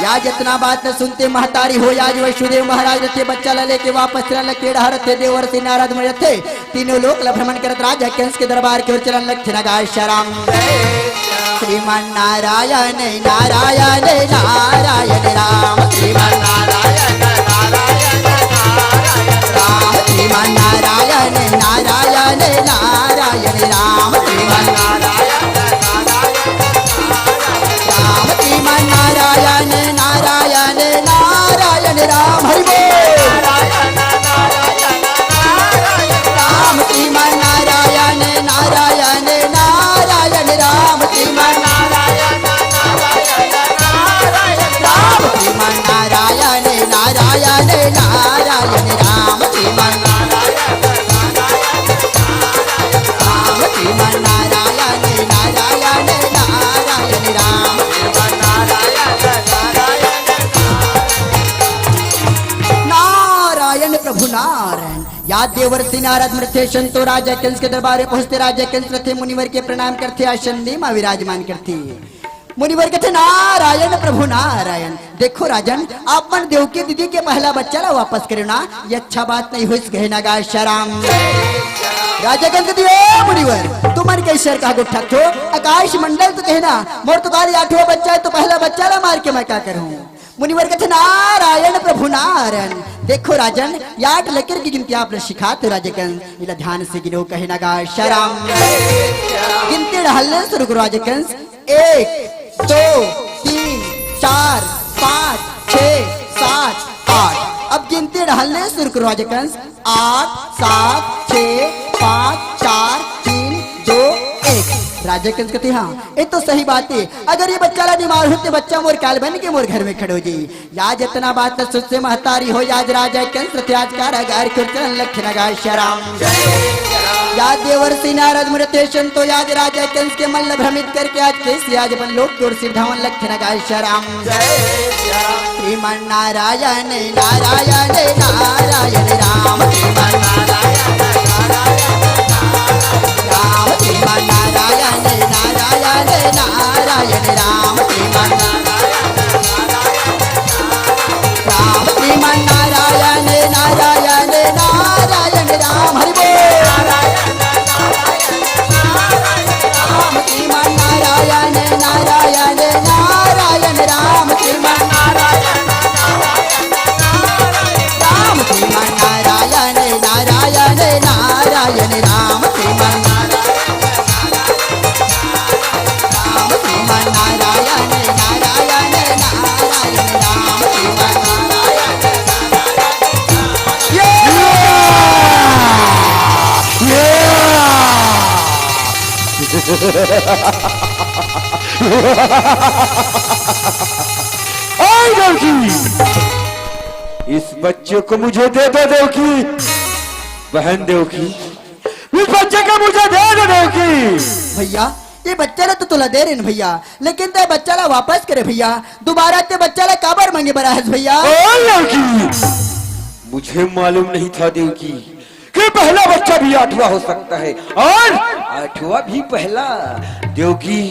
या जितना बात न सुनते महतारी हो आज वसुदेव महाराज रथे बच्चा ला लेके वापस चला लके रथे देवर से नारद में रथे तीनों लोग ला भ्रमण करत राजा कंस के दरबार की ओर चलन लखन लगा श्याम श्रीमान नारायण नारायण नारायण राम श्रीमान नारायण नारायण नारायण राम श्रीमान नारायण नारायण नारायण राम श्रीमान नारायण राम श्रीमान नारायण नारायण नारायण राम हरि बोल राम श्रीमान नारायण नारायण नारायण राम श्रीमान नारायण राम श्रीमान नारायण नारायण नारायण राम श्रीमान राम श्रीमान नारायण नारायण नारायण राम नारायण प्रभु नारायण या देवर्षि नारद मृत्य संतो राजा कंस के दरबार में पहुंचते राजा कंस रथे मुनिवर के प्रणाम करते आसंदी मां विराजमान करती मुनिवर कहते नारायण प्रभु नारायण देखो राजन आप मन देव की दीदी के पहला बच्चा ला वापस करे ना ये अच्छा बात नहीं हुई कहना गा श्याम राजा कंस दिए मुनिवर तुम मन कैसे का गुठा थो आकाश मंडल तो कहना मोर तो काल 8वां बच्चा है तो पहला बच्चा ला मार के मैं क्या करूं मुनिवर कहते नारायण प्रभु नारायण देखो राजन 8 लकीर की गिनती आपने सिखाते राजा कंस इला ध्यान से गिनो कहना गा श्याम गिनती हल्ले शुरू करो राजा कंस 1 2 3 4 5 6 7 8 अब गिनती ढलने शुरू करो राजा कंस 8 7 6 5 4 3 2 1 राजा कंस कहते हाँ ये तो सही बात है अगर ये बच्चा ला बीमार होते बच्चा मोर काल बन के मोर घर में खड़ो जी याज इतना बात सुध से महतारी हो याज राजा कंस त्याज कारागार कीर्तन लखन लगा श्याम या देवर्षि नारद मृत्य संतो याज राजा कंस के मल्ल भ्रमित करके आज कैसे आज बन लोग की ओर सिद्धावन लखन लगा श्याम श्रीमान नारायण नारायण नारायण राम श्रीमान नारायण राम श्रीमान नारायण नारायण नारायण राम श्रीमान राम श्रीमान नारायण नारायण नारायण राम हरि बोल राम श्रीमान नारायण नारायण नारायण राम श्रीमान राम श्रीमान नारायण नारायण नारायण राम श्रीमान राम श्रीमान नारायण नारायण नारायण राम श्रीमान इस बच्चे को मुझे दे दो देवकी बहन देवकी इस बच्चे को मुझे दे दो देवकी भैया ये बच्चा ला तो तुला दे रहे भैया लेकिन ते बच्चा ला वापस करे भैया दोबारा ते बच्चा ला काबर मांगे बरा है भैया मुझे मालूम नहीं था देवकी कि पहला बच्चा भी 8वां हो सकता है और 8वां भी पहला देवकी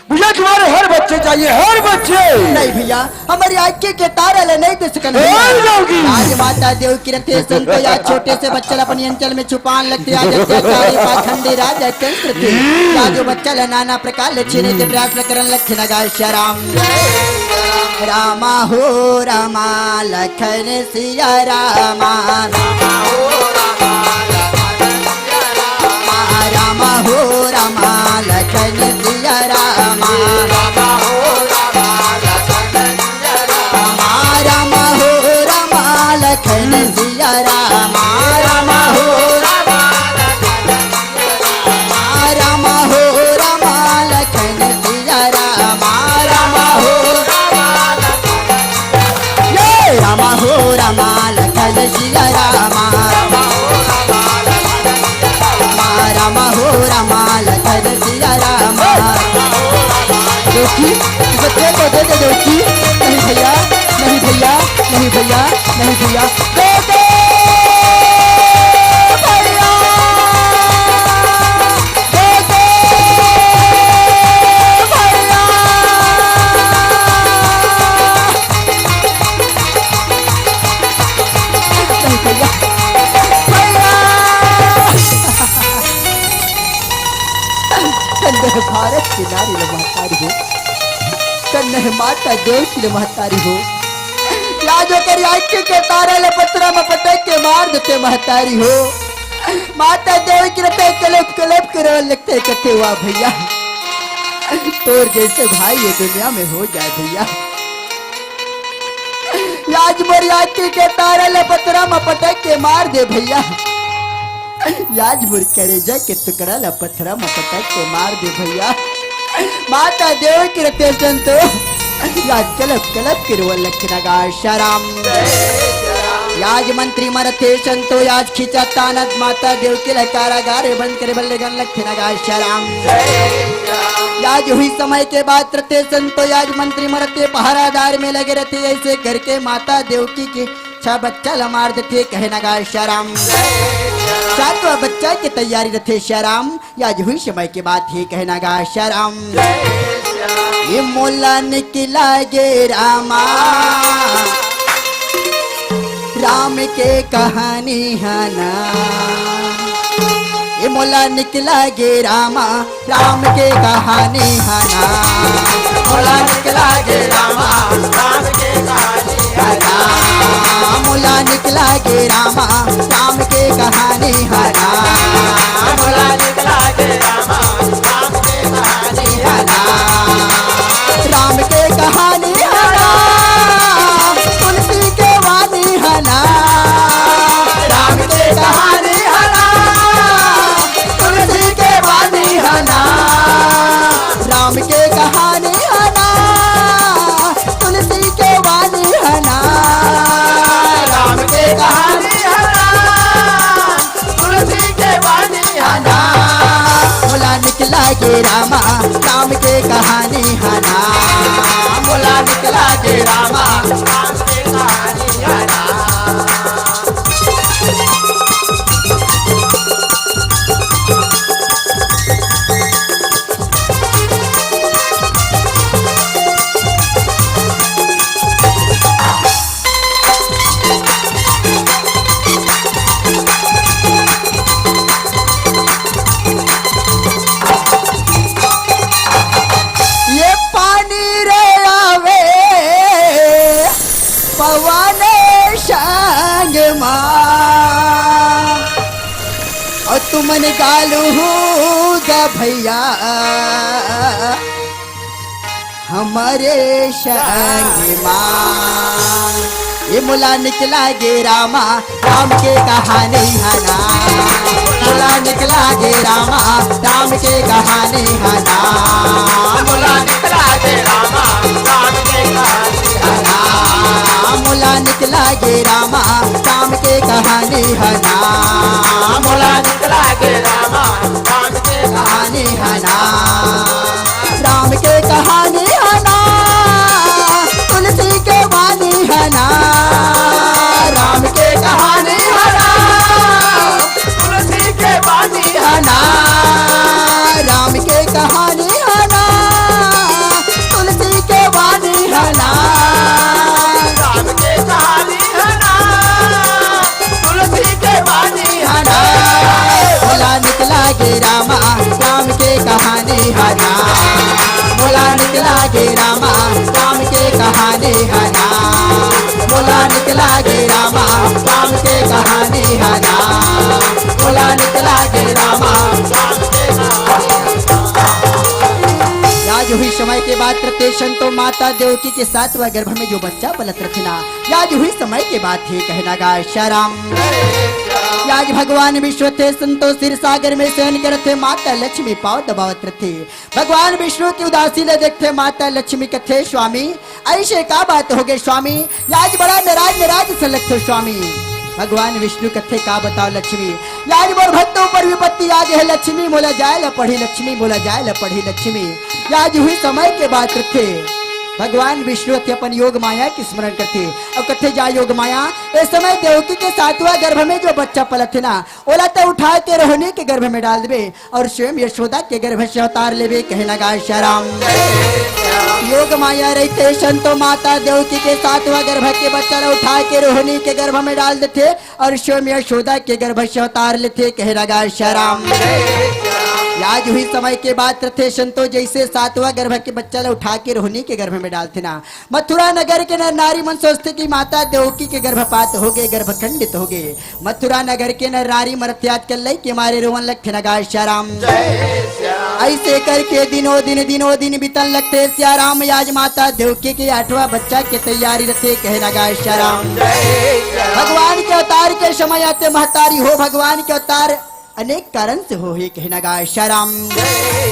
मुझे तुम्हारे हर बच्चे चाहिए, हर बच्चे। नहीं भैया, हमारी आँखें के तारे ले नहीं दे सकन नहीं जाओगी। आज माता देव की रथे संतो या छोटे से बच्चे अपनी अंचल में छुपान लगते आज अत्याचारी पाखंडी राजा कंस थे या जो बच्चा नाना प्रकार ले छीने के प्रयास करन लख नगा श्याम रामा हो रामा लखन सिया रामा रामा हो रामा लखन सिया रामा रामा हो रामा लखन सिया रामा रामा हो रामा लखन सिया रामा रामा हो ये रामा हो रामा लखन सिया रामा रामा हो रामा लखन सिया रामा। देखी बच्चे को दे दे देखी, नहीं भैया नहीं भैया नहीं भैया नहीं भैया दे दे भैया दे दे भैया। नहीं भैया भैया कन्या भारत की नारी महतारी हो, कन्या माता देव की महतारी हो, या जो करी आँखें के तारे ले पत्थरा में पटक के मार देते महतारी हो। माता देव की रते कलेप कलेप करे लगते कथे हुआ भैया, तोर जैसे भाई ये दुनिया में हो जाए भैया। आज मोरी आँखें के तारे ले पत्थरा में पटक के मार दे भैया, याज मुर करेजा के टुकड़ा ला पत्थरा में पटक के मार दे भैया। माता देव की रते संतो याज कलप कलप किरवल लखनगा शराम याज मंत्री मरते संतो याज खींचा तानद माता देव के कारागार बंद करे बल्ले गन लखनगा शराम। याज हुई समय के बाद रते संतो याज मंत्री मरते पहरादार में लगे रहते ऐसे घर के माता देव की छह बच्चा ला मार देते कहनगा शराम। सातवां बच्चा की तैयारी रथे श्याराम, याज हुई समय के बाद ही कहना गा श्याराम। ये मोला निकला गे रामा राम के कहानी है ना, ये मोला निकला गे रामा राम के कहानी है ना, मोला निकला गे रामा राम के कहानी है ना, मोला निकला गे रामा राम के कहानी है ना, मोला निकला गे रामा राम के कहानी है ना, राम के कहानी है ना, तुलसी के वाणी है ना, राम के कहानी है ना, तुलसी के वाणी है ना, राम के कहानी है ना, तुलसी के वाणी है ना, राम के कहानी है ना, तुलसी के वाणी है ना, मोला निकला गे रामा राम के कहानी है ना, मोला निकला गे रामा राम के कहानी है ना। ये पानी रे आवे पवन संग मां और तुमन गालू गा भैया हमारे संग मां। ये मुला निकला गे रामा राम के कहानी है ना, मुला निकला गे रामा राम के कहानी है ना, मुला निकला गे रामा राम के कहानी है ना, मुला निकला गे रामा राम के कहानी है ना, मुला निकला गे रामा राम के कहानी है ना, राम के कहानी है ना, तुलसी के वाणी है ना, राम के कहानी है ना, तुलसी के वाणी है ना, राम के कहानी है ना, गे रामा राम के कहानी हना, बोला निकला गे रामा राम के कहानी हना, बोला निकला गे रामा राम के याज हुई समय के बाद प्रत्येक संतो माता देवकी के साथ वह गर्भ में जो बच्चा पलत रखना, याज हुई समय के बाद थे कहना गा शराम। याज भगवान विष्णु थे संतो सिर सागर में शयन करते, माता लक्ष्मी पाव दबावत रथे। भगवान विष्णु की उदासी ने देखते माता लक्ष्मी कथे स्वामी ऐसे का बात हो गए स्वामी, याज बड़ा नाराज से लगते स्वामी। भगवान विष्णु कथे का बताओ लक्ष्मी, याज मोर भक्तों पर विपत्ति आ गए लक्ष्मी, बोला जाए ल पढ़ी लक्ष्मी, बोला जाए ल पढ़ी लक्ष्मी। याज हुई समय के बाद थे भगवान विष्णु थे अपन योग माया की स्मरण करते। अब कथे जा योग माया इस समय देवकी के सातवां गर्भ में जो बच्चा पलत थे ना, ओला तो उठा के रोहिणी के गर्भ में डाल देवे और स्वयं यशोदा के गर्भ से अवतार लेवे कहना गा शराम। योग माया रहते संतो माता देवकी के सातवां गर्भ के बच्चा उठा के रोहिणी के गर्भ में डाल देते और स्वयं यशोदा के गर्भ से अवतार लेते कहना गा शराम। याज हुई समय के बाद थे संतो जैसे सातवां गर्भ के बच्चा उठा के रोहिणी के गर्भ में डालते ना, मथुरा नगर के नर नारी मन सोचते कि माता देवकी के गर्भपात हो गए, गर्भ खंडित हो गए। मथुरा नगर के नर नारी मरत्याग कर लई के मारे रोवन लगते नगा श्याराम। ऐसे करके दिनों दिन बीतन लगते श्याराम। याज माता देवकी के 8वां बच्चा के तैयारी रखे कहे नगा श्याराम। भगवान के अवतार के समय आते महतारी हो, भगवान के अवतार अनेक कारण से हो कहना गा श्याराम।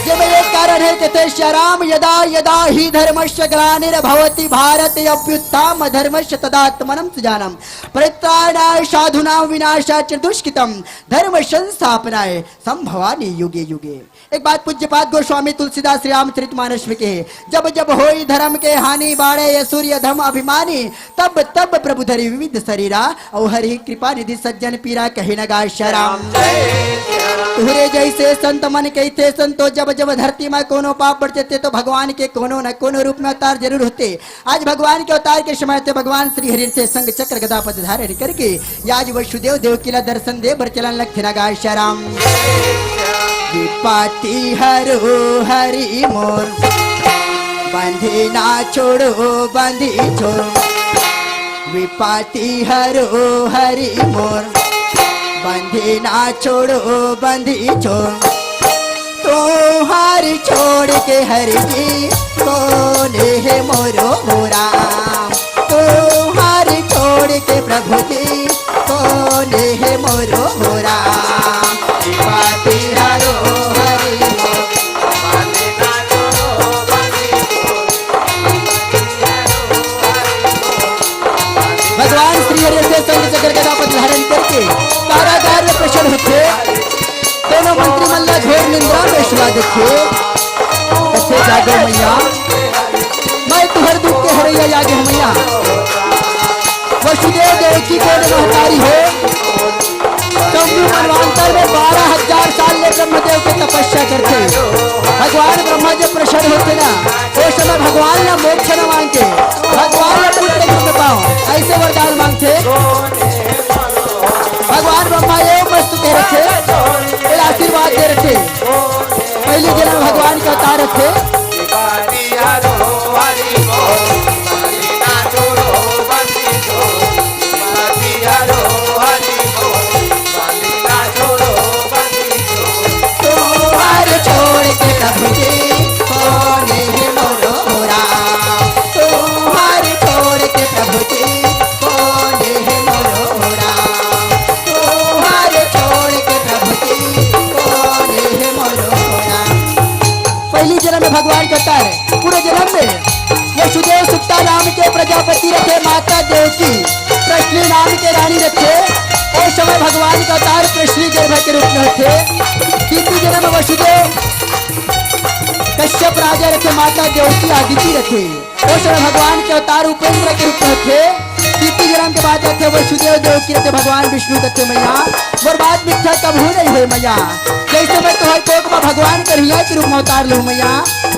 जब एक कारण है कहते श्याराम यदा यदा ही धर्मस्य ग्लानिर्भवति भारत अभ्युत्थान धर्मस्य तदात्मनं सुजानम परित्राणाय साधूनां विनाशाय च दुष्कृतम् धर्म संस्थापनाय संभवामि युगे युगे। एक बात पूज्यपाद गोस्वामी तुलसीदास श्री रामचरितमानस में कहे, जब जब होई धर्म के हानि बाड़े ये सूर्य धम अभिमानी तब तब प्रभु धरि विविध शरीरा और हरि कृपा निधि सज्जन पीरा कहे नगा श्याराम। तुहरे जैसे संत मन कहते संतो जब जब धरती में कोनो पाप बढ़ते तो भगवान के कोनो न कोनो रूप में अवतार जरूर होते। आज भगवान के अवतार के समय थे भगवान श्री हरि से संग चक्र गदा पद धारण करके आज वसुदेव देव किला दर्शन दे बर चलन लग नगा श्याराम। विपाती हरो हरि मोर बंधी ना छोड़ो बंधी छोड़, विपाती हरो हरि मोर बंधी ना छोड़ो बंधी छोड़, तो हरि छोड़ के हरि जी कोने है मोरो मोरा, तो हरि छोड़ के प्रभु जी कोने है मोरो मोरा। विपाती हरो हरि मोर बंधी ना छोड़ो बंधी छोड़, भगवान श्री हरि से संग चक्र गदा पद धारण करके कारागार में प्रसन्न होते। दोनों मंत्री मल्ला घोर निंद्रा में सुला देखे कथे जागो मैया मैं तुहर दुख के हरैया जागे मैया। वसुदेव देवकी को महतारी हो शंभु मनवांतर में 12,000 साल ले ब्रह्मदेव के तपस्या करते। भगवान ब्रह्मा जब प्रसन्न होते ना उस समय भगवान ना मोक्ष न मांगते, भगवान ना पुत्र की पाओ ऐसे वरदान मांगते। भगवान ब्रह्मा ये मस्त कह रखे आशीर्वाद दे रखे, पहले जन्म भगवान के अवतार थे। छोड़ के प्रभु जी कोने है मोरो मोरा, तुम्हारे छोड़ के प्रभु जी कोने है मोरो मोरा, तुम्हारे छोड़ के प्रभु जी कोने है मोरो मोरा। पहली जन्म में भगवान कहता है, पूरे जन्म में वसुदेव सुप्ता नाम के प्रजापति रखे, माता देवकी कृष्ण नाम के रानी रखे। उस समय भगवान का अवतार कृष्ण गर्भ के रूप में थे। तीसरी जन्म में वसुदेव कश्यप राजा रखे, माता देवकी आदिति रखे। उस समय भगवान के अवतार उपेंद्र के रूप में थे। तीसरी जन्म के बाद रखे वसुदेव देवकी रखे, भगवान विष्णु कथे मैया मोर बात मिथ्या कब हो नहीं हुई मैया। जैसे मैं तुम्हारे कोक में भगवान के रिया के रूप में अवतार लूं मैया,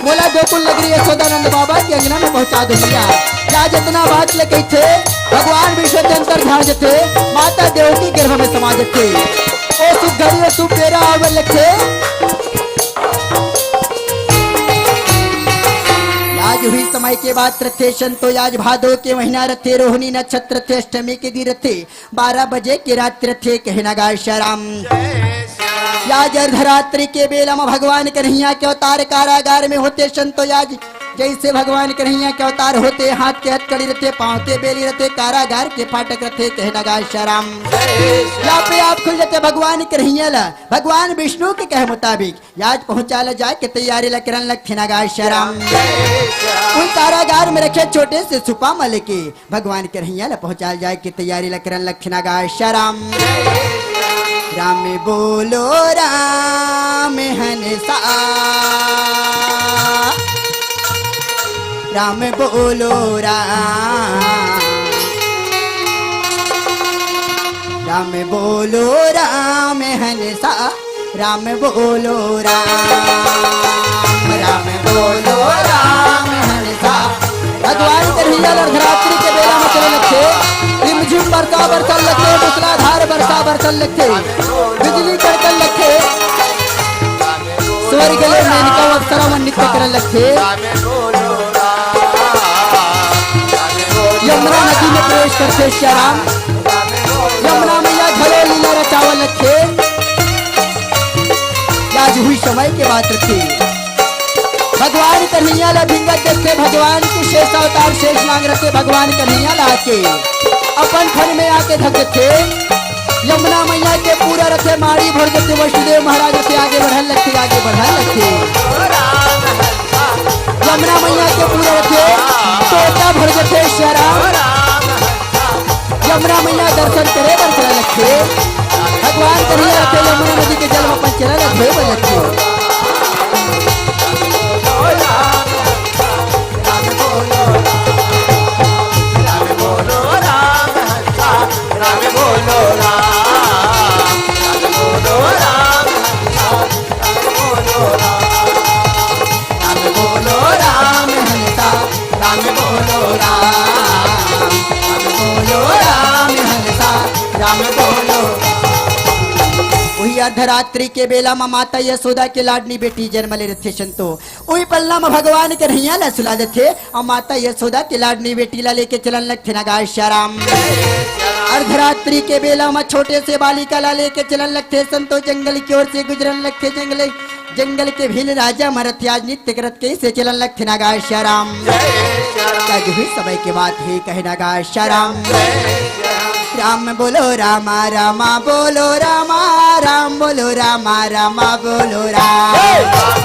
बोला गोकुल नगरी यशोदानंद बाबा के अंगना में पहुंचा दो मैया। क्या जितना बात लेके थे भगवान विश्व के अंतर ध्यान थे, माता देवकी गर्भ में समाज थे। ओ सुख घड़ी में सुख तेरा आवर लखे। आज हुई समय के बाद रथे संतो आज भादो के महीना रथे रोहिणी नक्षत्र थे अष्टमी के दिन रथे 12 बजे के रात्रि थे कहना गाय श्याम आज अर्धरात्रि के बेला में भगवान कन्हैया के अवतार कारागार में होते संतो आज जैसे भगवान कन्हैया के अवतार होते हाथ के हथकड़ी रहते पाँव के बेली रहते कारागार के फाटक रहते कहना गाय श्याम यहाँ पे आप खुल जाते भगवान कन्हैया ला भगवान विष्णु के कहे मुताबिक आज पहुंचा ला जाए के तैयारी ला करन लग थे गाय श्याम उन कारागार में रखे छोटे से सुपा मल के भगवान कन्हैया ला पहुंचा जाए के तैयारी ला करन लग थे गाय श्याम राम बोलो राम हंसा राम बोलो राम बोलो राम हंसा राम बोलो राम बोलो राम हंसा भगवान कन्हैया अर्धरात्रि के बेला में चले लगते रिमझिम बरसा बरसल लगते मूसलाधार बरसा बरसल लगते बिजली कड़कन लगते स्वर्ग ले मेनका अप्सरा मन नृत्य करन लगते यमुना नदी में प्रवेश करते श्याम यमुना मैया घरे लीला रचावा लगते आज हुई समय के बात रखी भगवान कन्हैया ला भिंगा देखते भगवान की शेष अवतार शेष मांग रखे भगवान कन्हैया ला के अपन फन में आके धकते यमुना मैया के पूरा रथे मारी भर देते वसुदेव महाराज से आगे बढ़न लगते यमुना मैया के पूरा रथे तोता भर देते श्याम यमुना मैया दर्शन करे बर चला लगते भगवान कन्हैया रथे यमुना नदी के जल में पंचला लगते अर्धरात्रि के बेला में माता यशोदा के लाडनी बेटी जन्म ले रथे संतो वही पल्ला में भगवान कन्हैया ला सुला देथे और माता यशोदा के लाडनी बेटी ला लेके चलन लगथे ना गाय श्याम अर्धरात्रि के बेला में छोटे से बालिका ला लेके चलन लगथे संतो जंगल की ओर से गुजरन लगथे जंगल के भील राजा मरथ आज नित्य करत के से चलन लगथे ना गाय श्याम भी समय के बात है कहना गाय श्याम राम बोलो रामा रामा बोलो रामा राम बोलो रामा रामा बोलो राम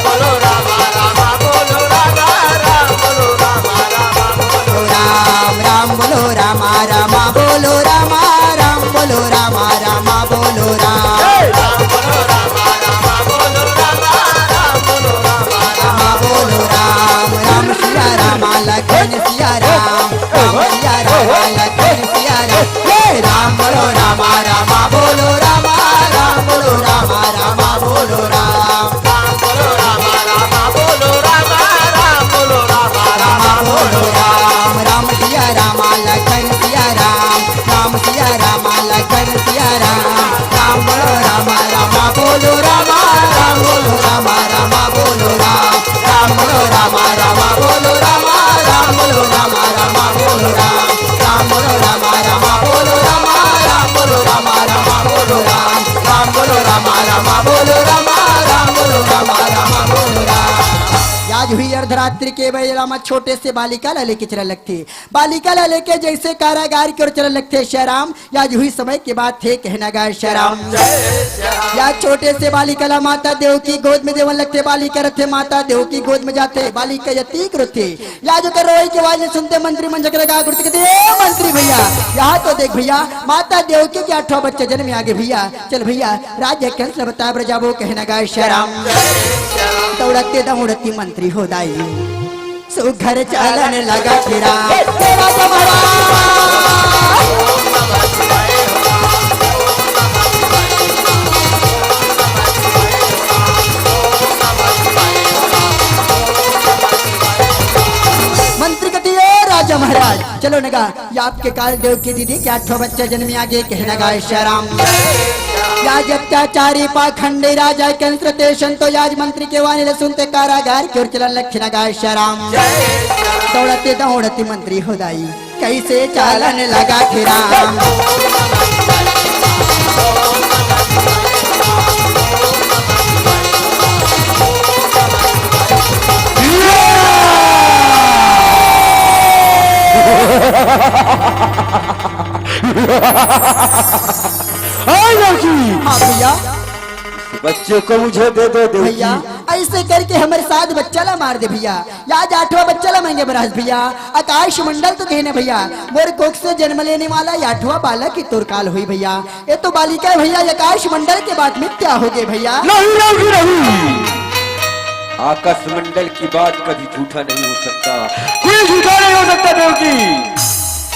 बोलो रामा रामा बोलो रामा राम बोलो रामा रामा बोलो राम राम बोलो रामा रामा बोलो रामा राम बोलो रामा रामा बोलो राम बोलो रामा रामा बोलो रामा राम बोलो रामा रामा बोलो राम राम सिया राम लखन सिया राम सिया राम लखन सिया राम बोलो रामा रामा बोलो रामा राम बोलो रामा रामा बोलो राम बोलो रामा रामा बोलो रामा राम बोलो रामा रामा बोलो राम राम सिया रामा लखन सिया राम सिया रामा लखन सिया राम बोलो रामा रामा बोलो रामा राम बोलो रामा रामा बोलो राम बोलो रामा रामा बोलो रामा राम बोलो रामा रामा बोलो राम बोलो रामा रामा बोलो रामा राम बोलो रामा रामा बोलो राम बोलो रामा रामा बोलो रामा राम बोलो रामा रामा बोलो राम आज हुई अर्धरात्रि के बेला में छोटे से बालिका ला लेके चलने लगते बालिका ला लेके जैसे कारागार की ओर चलने लगते श्याम आज हुई समय के बाद थे कहना गाय श्याम या छोटे से बालिका ला माता देव की गोद में देवन लगते बालिका रथे माता देव की गोद में जाते बालिका यतीक रोते या जो कर रोई की आवाज सुनते मंत्री मंजक लगा मंत्री भैया यहाँ तो देख भैया माता देव की 8 बच्चे जन्म में आगे भैया चल भैया राज्य कंस बता ब्रजाबो कहना गाय श्याम दौड़ते दौड़ती मंत्री हो दाई सुघर चलन लगा फिरा मंत्री कहती है राजा महाराज चलो नगा या आपके काल देव की दीदी के 8 बच्चे जन्मे आगे कहना गाय श्याराम। याज अत्याचारी पाखंडे राजा कंत्र ते संतो याज मंत्री के वाणी सुनते कारागार की ओर चलन लखना गाय श्याराम। दौड़ते दौड़ते मंत्री हो दाई कैसे चालन लगा राम। हाँ भैया बच्चे को मुझे दे दो भैया, ऐसे करके हमारे साथ बच्चा ला मार दे भैया। आज 8वां बच्चा ला मांगे बराज भैया। आकाश मंडल तो कहने भैया मोर कोख से जन्म लेने वाला 8वां बालक की तुरकाल हुई भैया। ये तो बालिका है भैया, आकाश मंडल के बाद में क्या हो गए भैया? नहीं। आकाश मंडल की बात कभी झूठा नहीं हो सकता, कोई झूठा नहीं हो सकता देवकी।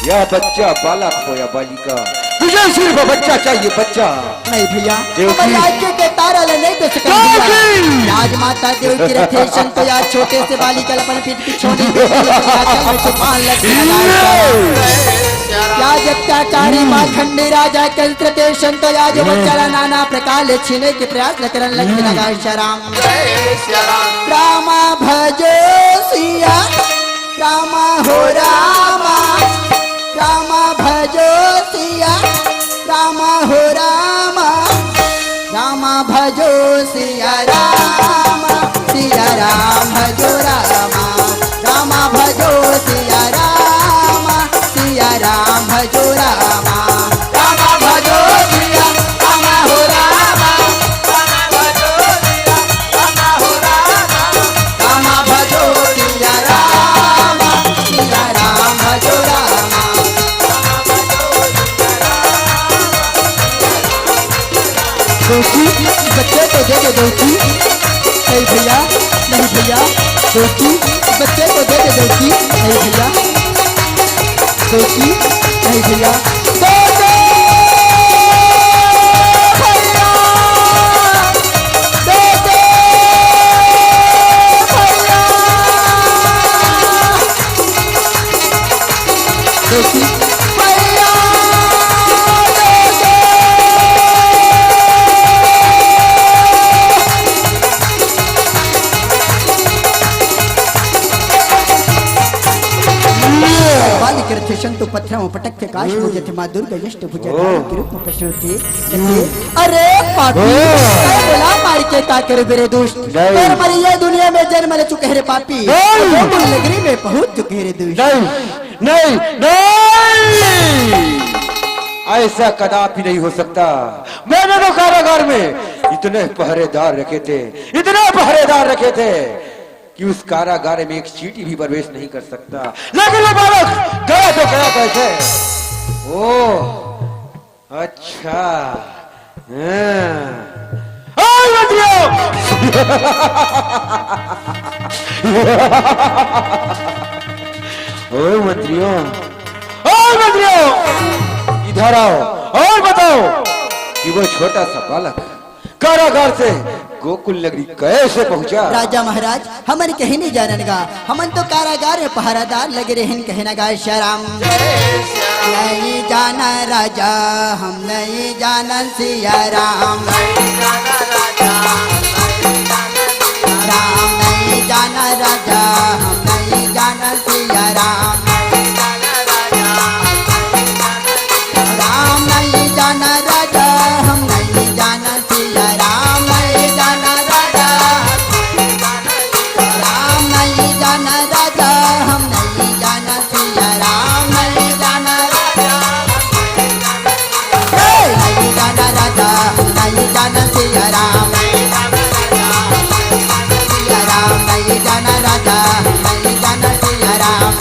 यह बच्चा बालक हो या बालिका, मुझे सिर्फ बच्चा चाहिए, बच्चा। नहीं भैया, राज्य के तारा ले नहीं दे सकते। आज माता देव की रथे संतो या छोटे से बालिका अपन पीठ पिछोड़ी या अत्याचारी पाखंडी राजा कंत्र ते संतो या जो बच्चा नाना प्रकार छीने के प्रयास करन लगे लगा श्याराम। रामा भजो सिया रामा हो रामा, रामा भजो सिया रामा हो रामा, रामा भजो सिया रामा, सिया राम भजो रामा, रामा भजो सिया रामा, सिया राम भजो रामा, रामा भजो सिया रामा हो रामा, रामा भजो सिया रामा हो रामा, रामा भजो सिया रामा, सिया राम भजो रामा। दोस्ती बच्चे को दे दे दोस्ती। नहीं भैया, नहीं भैया, दोस्ती बच्चे को दे दे दोस्ती। नहीं भैया, दोस्ती नहीं भैया, दे दे भैया, दे दे भैया, दोस्ती भैया दे दे। बालिक रथे संतो पत्थरों पटक के काश मुझे थे माँ दुर्गा यष्ट भुजा के रूप में प्रश्न थे। अरे पापी बोला मार के का करे मेरे दुष्ट, और मरी ये दुनिया में जन्म ले चुके रे पापी, गोकुल नगरी में पहुंच चुके रे दुष्ट। नहीं नहीं, ऐसा कदापि नहीं हो सकता। मैंने तो कारागार में इतने पहरेदार रखे थे, इतने पहरेदार रखे थे कि उस कारागार में एक चींटी भी प्रवेश नहीं कर सकता। लेकिन वो बालक गया तो गया कैसे? ओह अच्छा, मंत्रियों इधर आओ और बताओ कि वो छोटा सा बालक कारागार से गोकुल नगरी कैसे पहुंचा? राजा महाराज हमन कहीं नहीं जाननगा, हमन तो कारागार में पहरादार लगे रहन कहना गाय श्याराम। नहीं जाना राजा हम नहीं जाना सिया राम, राम नहीं जाना राजा हम नहीं जाना सिया राम, राम नहीं जाना राजा हम नहीं जाना सिया राम, नहीं जाना राजा, राम नहीं जाना राजा हम नहीं जाना सिया राम, नहीं जाना राजा, नहीं जाना राजा नहीं जाना सिया राम, सिया राम नहीं जाना राजा नहीं जाना सिया राम।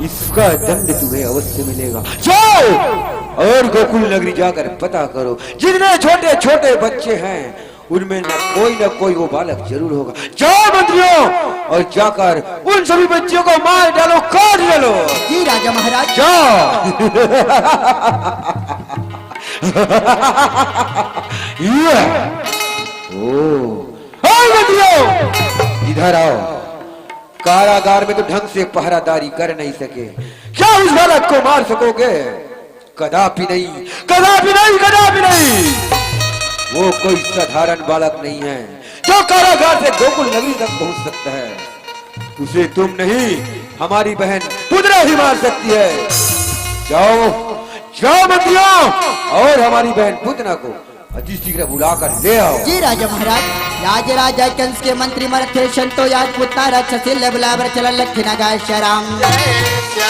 इसका दंड तुम्हें अवश्य मिलेगा। जाओ और गोकुल नगरी जाकर पता करो, जितने छोटे छोटे बच्चे हैं उनमें न कोई वो बालक जरूर होगा। जाओ मंत्रियों और जाकर उन सभी बच्चों को मार डालो, काट डालो। जी राजा महाराज। जाओ। मंत्रियों इधर आओ, कारागार में तो ढंग से पहरादारी कर नहीं सके, क्या उस बालक को मार सकोगे? कदापि नहीं, कदापि नहीं, कदापि नहीं। वो कोई साधारण बालक नहीं है जो कारागार से गोकुल नगरी तक पहुंच सकता है। उसे तुम नहीं, हमारी बहन पुत्रा ही मार सकती है। जाओ जाओ मंत्रियों, और हमारी बहन पुतना को अति शीघ्र बुलाकर ले आओ। जी राजा महाराज। राज राजा कंस के मंत्री मरथे संतो याद पुतना राक्षसी लबलाबर चल लखना गाय शराम।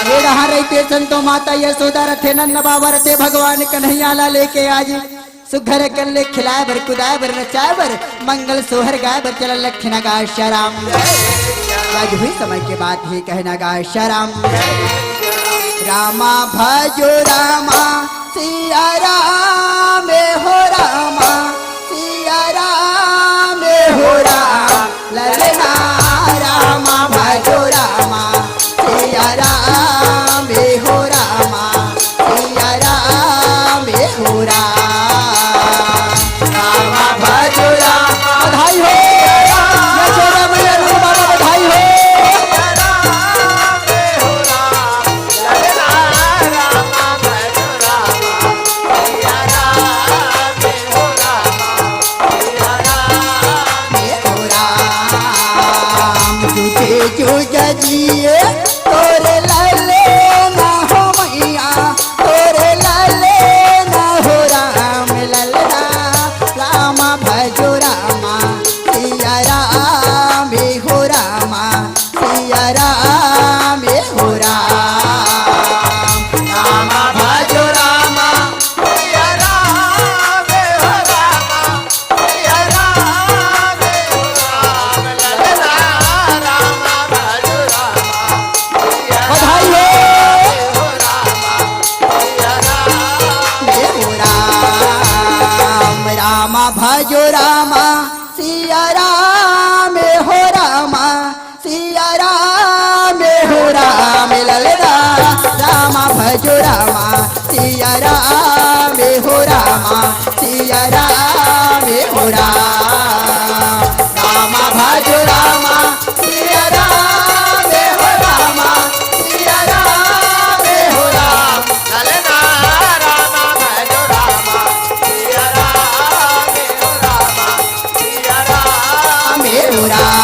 ये रहा रहते संतो माता यशोदा रथे नन्न बाबा रथे भगवान कन्हैया ला लेके आज सुघर कर ले खिलाए बर कुदाए बर नचाए बर मंगल सोहर गाय बर चल लखना गाय शराम। आज हुई समय के बाद ही कहना गाय शराम। रामा भजो रामा सिया राम हो रामा सिया राम हो राम ललना रामा भजो रामा सिया राम हो रामा सिया राम हो राम। रामा भजो रामा बधाई हो, यशोदा मैया नंद बाबा बधाई हो। जिए तोरे लाले ना हो मैया तोरे लाले ना हो राम ललना रामा भजो रामा सिया राम हो रामा सिया राम हो राम। रामा भजो रामा सिया राम हो रामा सिया राम हो राम ललना रामा भजो रामा बधाई हो राम। रामा भजो रामा सिया राम हो रामा सिया राम हो राम ललना रामा भजो रामा सिया राम हो रामा सिया राम हो राम। रामा भजो रामा सिया राम हो रामा सिया राम हो राम ललना रामा भजो रामा सिया राम हो रामा सिया राम हो राम।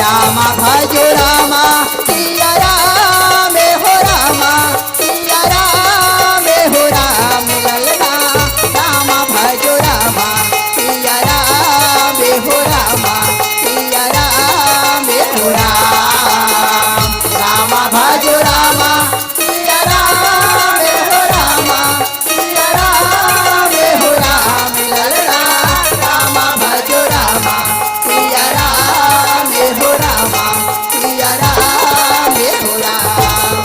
रामा भजो रामा सिया राम हो रामा सिया राम हो राम ललना रामा भजो रामा सिया राम हो रामा सिया राम हो राम। रामा भजो रामा सिया राम हो रामा सिया राम हो राम ललना रामा भजो रामा सिया राम हो रामा सिया राम हो राम।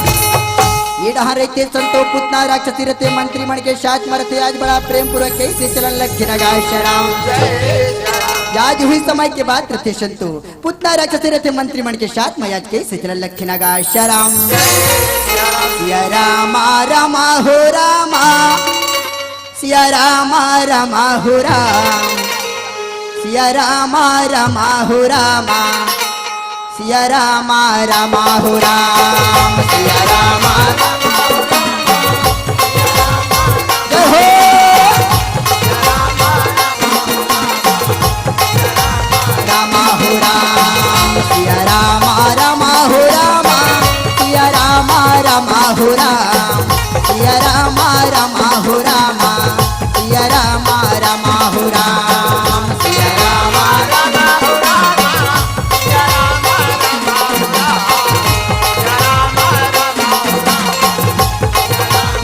ये डहा रहते संतो पुतना राक्षसी रहते मंत्रीमण के साथ मरते आज बड़ा प्रेम पूर्वक कैसे चलन लखना गाय शराम। आज हुई समय के बाद रहते संतो पुतना राक्षसी रहते मंत्रीमण के साथ मैं आज कैसे चलन लखना गाय शराम। सिया रामा रामा हो रामा सिया रामा रामा हो राम सिया रामा रामा हो रामा सिया रामा रामा हो राम सिया रामा जय हो। रामा हो राम सिया रामा रामा हो रामा सिया रामा रामा हो राम सिया रामा रामा हो रामा सिया रामा रामा हो राम सिया रामा रामा हो रामा सिया रामा रामा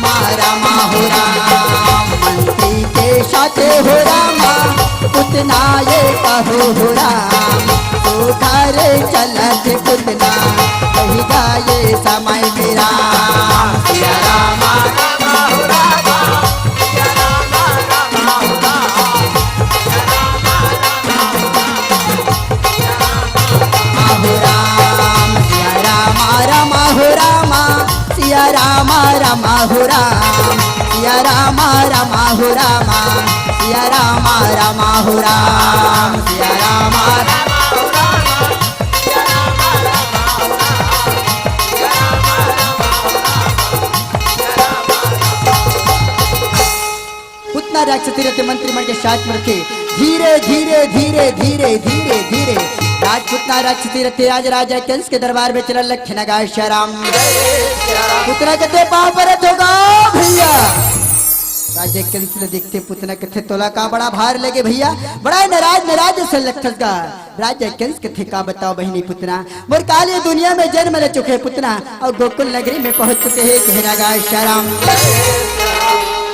हो रामा हो राम। मंत्री के साथ हो रामा पुतना ये कहो हो राम तो घर चलत पुतना कही गाये समय मेरा सिया रामा रामा हो रामा सिया रामा रामा हो राम सिया रामा रामा सिया रामा रामा हो रामा सिया रामा रामा हो राम सिया रामा रामा हो रामा सिया रामा रामा हो राम सिया रामा रामा हो रामा सिया रामा राक्षसी रहते मंत्रिमंडल के साथ में रखे। धीरे धीरे धीरे धीरे धीरे धीरे राजपुतना राक्षसी रहते आज राजा कंस के दरबार में चल लक्ष्य नगाय श्याम पुतना कहते पाँव पर होगा भैया। राजा कंस ने देखते पुतना कथे तोला का बड़ा भार लगे भैया, बड़ा नाराज नाराज से लखस का। राजा कंस कथे का बताओ बहनी पुतना मोर काली दुनिया में जन्म ले चुके पुतना और गोकुल नगरी में पहुंच चुके हैं कहना गाय श्याम।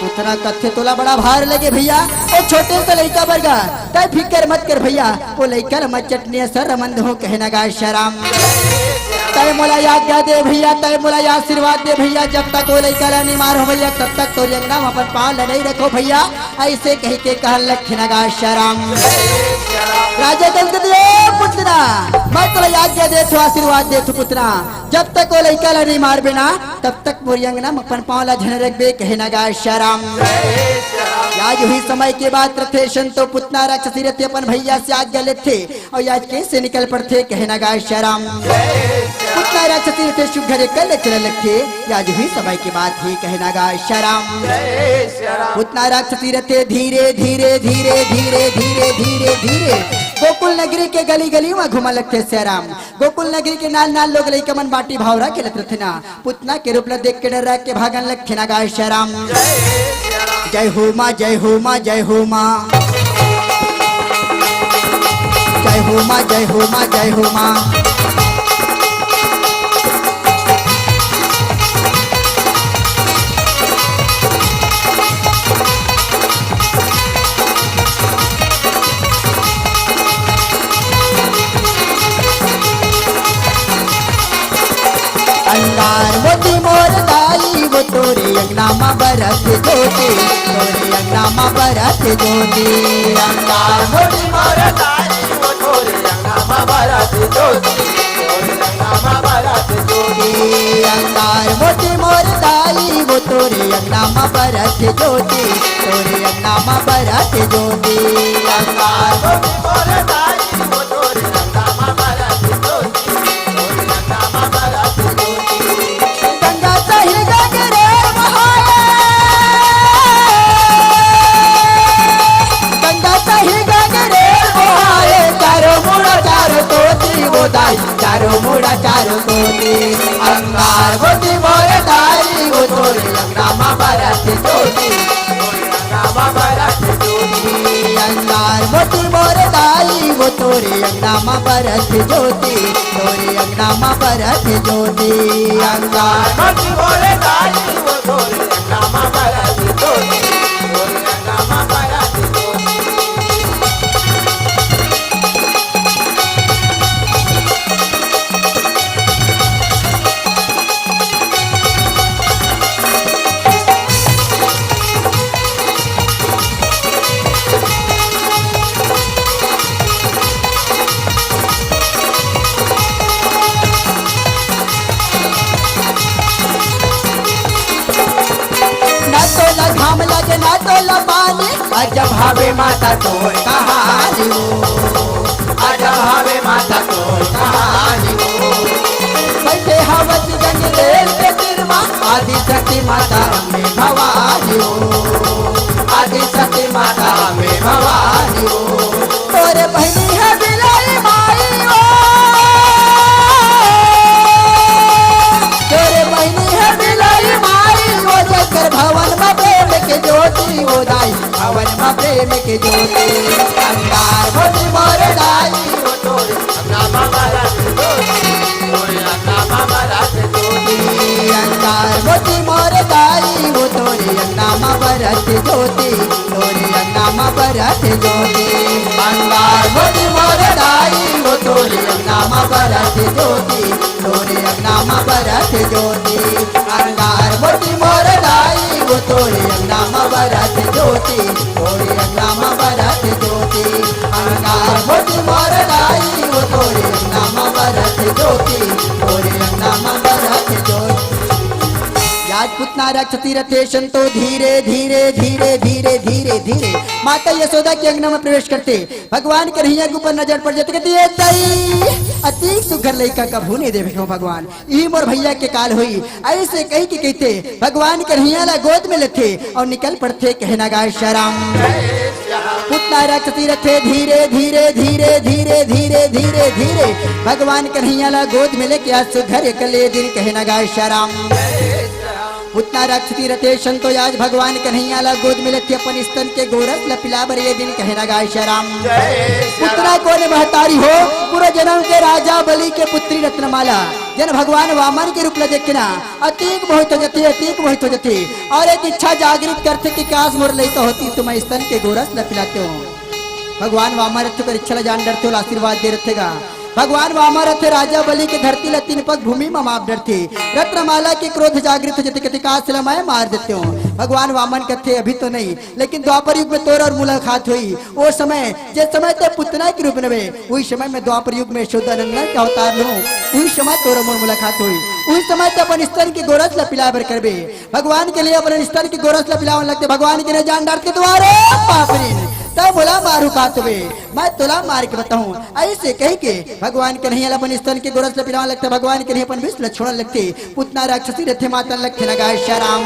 पुतना कथे तोला बड़ा भार लगे भैया, वो छोटे से लड़का वर्गा तय फिक्र मत कर भैया, वो लड़का मत चटनी सर मंद हो कहना गाय श्याम। तय मोला आज्ञा दे भैया, तय मोला आशीर्वाद दे भैया, जब तक वो लड़का नहीं मार हो भैया तब तक तो अंगना अपन पाल नहीं रखो भैया, ऐसे कह के कह लक्ष्य नगा श्याम। राजा कंस दे पुतना मैं तो आज्ञा दे तू आशीर्वाद दे तू पुतना, जब तक वो लड़का नहीं मार बिना तब तक मोरी अंगना अपन पावला झन रखबे कहना गाय श्याम। आज हुई समय के बाद रथे संतो पुतना राक्षसी रहते अपन भैया से आज्ञा लेते और आज कैसे निकल पड़ते कहना गाय श्याम। पुतना राक्षसी रहते शुभ घरे कल चल लगते आज हुई समय के बाद ही कहना गाय श्याम। पुतना राक्षसी रहते धीरे धीरे धीरे धीरे धीरे धीरे धीरे गोकुल नगरी के गली गली में घुमा लगते श्याम। गोकुल नगरी के नाल नाल लोग लइका मन बाटी भावरा के लत ना पुतना के रूप देख के डर रह के भागन लग ना गाय श्याम। जय हो माँ जय हो माँ जय हो माँ जय हो माँ जय हो माँ जय हो माँ। अंगार मोती मोर दाई वो तोरे अंगना मा बरत जोती, तोरे अंगना मा बरत जोती। अंगार मोती मोर दाई वो तोरे अंगना मा बरत जोती, तोरे अंगना मा बरत जोती। अंगार मोती मोर दाई वो तोरे अंगना मा बरत जोती, तोरे अंगना मा बरत जोती। अंगार मोती मोर दाई वो तोरे अंगना मा बरत जोती, तोरे अंगना मा बरत जोती। गंगा सही गगरे बहाए, गंगा सही गगरे बहाए, चारों मुड़ा चारों तोती वो दाई, चारों मुड़ा चारों तोती। अंगार मोती मोर दाई वो तोरे अंगना मा बरत जोती, तोरे अंगना मा बरत जोती। अंगार मोती मोर दाई वो तोरे अंगना मा बरत जोती, तोरे अंगना मा बरत जोती। अंगार मोती मोर दाई वो तोरे अंगना मा बरत जोती, तोरे अंगना मा बरत जोती। घाम लगे ना तो लपानी अजब भावे माता तोर कहानी हो, अजब भावे माता तोर कहानी हो। बैठे हवस गंग रेल पे तिरमा आदि शक्ति माता में भवानी हो, आदि शक्ति माता में भवानी हो। तोरे बहनी है बिलाई माई हो, तोरे बहनी है बिलाई माई हो। जकर भवन में प्रेम के ज्योति हो दाई, भवन में प्रेम के ज्योति। अंगार मोती मोर दाई वो तोरे अंगना मा बरत जोती, तोरे अंगना मा बरत जोती। अंगार मोती मोर दाई वो तोरे अंगना मा बरत जोती, तोरे अंगना मा बरत जोती। अंगार मोती मोर दाई वो तोरे अंगना मा बरत जोती, तोरे अंगना मा बरत जोती। अंगार मोती मोर दाई वो तोरे अंगना मा बरत जोती, तोरे अंगना मा बरत जोती। अंगार मोती मोर दाई वो तोरे अंगना मा बरत जोती, तोरे अंगना मा बरत जोती। पुतना राक्षसी रथे संतो धीरे धीरे धीरे धीरे धीरे धीरे माता यशोदा के अंगना में प्रवेश करते भगवान कन्हैया के ऊपर नजर पड़ जाती कहती है ताई अति सुघर लड़का का भूने देवे हो भगवान ई मोर भैया के काल हुई ऐसे कही के कहते भगवान कन्हैया ला गोद में लेते और निकल पड़ते कहना गाय शराम पुतना राक्षसी रथे धीरे धीरे धीरे धीरे धीरे धीरे धीरे भगवान कन्हैया ला गोद में लेके आज सुघर कले दिन कहना गाय शराम पुतना राक्षसी रथे संतो आज भगवान कन्हैया ला गोद में लेते अपन स्तन के गोरस ला पिलाबर ये दिन कहना गाय शराम पुत्रा कोने महतारी हो पूरा जन्म के राजा बलि के पुत्री रत्नमाला जन भगवान वामन के रूप ला देखना अतीक बहुत हो जाती और एक इच्छा जागृत करते कि काश मोर लड़का होती तो मैं स्तन के गोरस ला पिलाते हूँ भगवान वामन रथ कर इच्छा जान डरते हो आशीर्वाद दे रखेगा भगवान वामा रथे राजा बलि के धरती ला तीन पग भूमि में माप डरते रत्नमाला के क्रोध जागृत हो जाते कहते काश ला मैं मार देते हूँ भगवान वामन कहते अभी तो नहीं लेकिन द्वापर युग में तोर और मुलाकात हुई वो समय जिस समय ते पुतना के रूप में वही समय में द्वापर युग में शोधानंदन का अवतार लूं उस समय तोर और मुलाकात हुई उस समय ते अपन स्तन की गोरस ला पिलाबर करबे भगवान के लिए अपन स्तन की गोरस ला पिलावन लगते भगवान के लिए जान डांट के द्वारे पापरी तब बोला मारू का तुम्हें मैं तुला मार के बताऊं ऐसे कह के भगवान कन्हैया अपन स्तन के गोरस पिलावा लगते भगवान कन्हैया अपन विष छोड़ने लगते पुतना राक्षसी रथे माता लगते नगाय शराम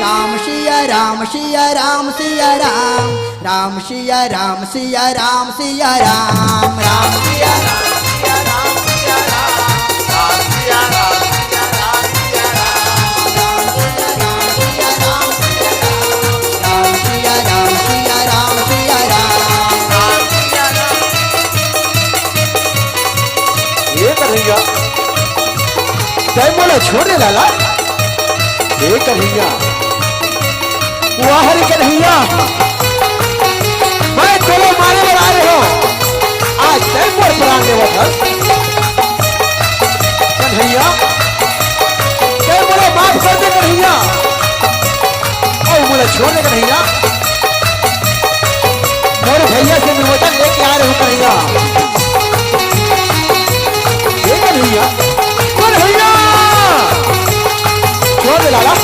राम सिया राम सिया राम सिया राम राम सिया राम सिया राम सिया राम राम सिया राम सिया राम सिया राम राम सिया राम कन्हैया जय बोला छोड़ने लाला ये कन्हैया वाहरी कन्हैया मैं चलो मारे लगा रहे हो आज जय बोल प्राण देवा था कन्हैया जय बोला माफ कर दे कन्हैया और बोला छोड़ने कन्हैया मेरे भैया से निवेदन लेके आ रहे हो कन्हैया कन्हैया कन्हैया छोड़ दे लाला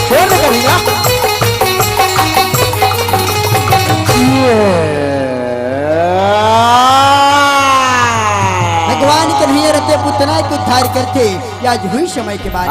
छोड़ दे कन्हैया भगवान कन्हैया रथे पुतना के उद्धार करते आज हुई समय के बाद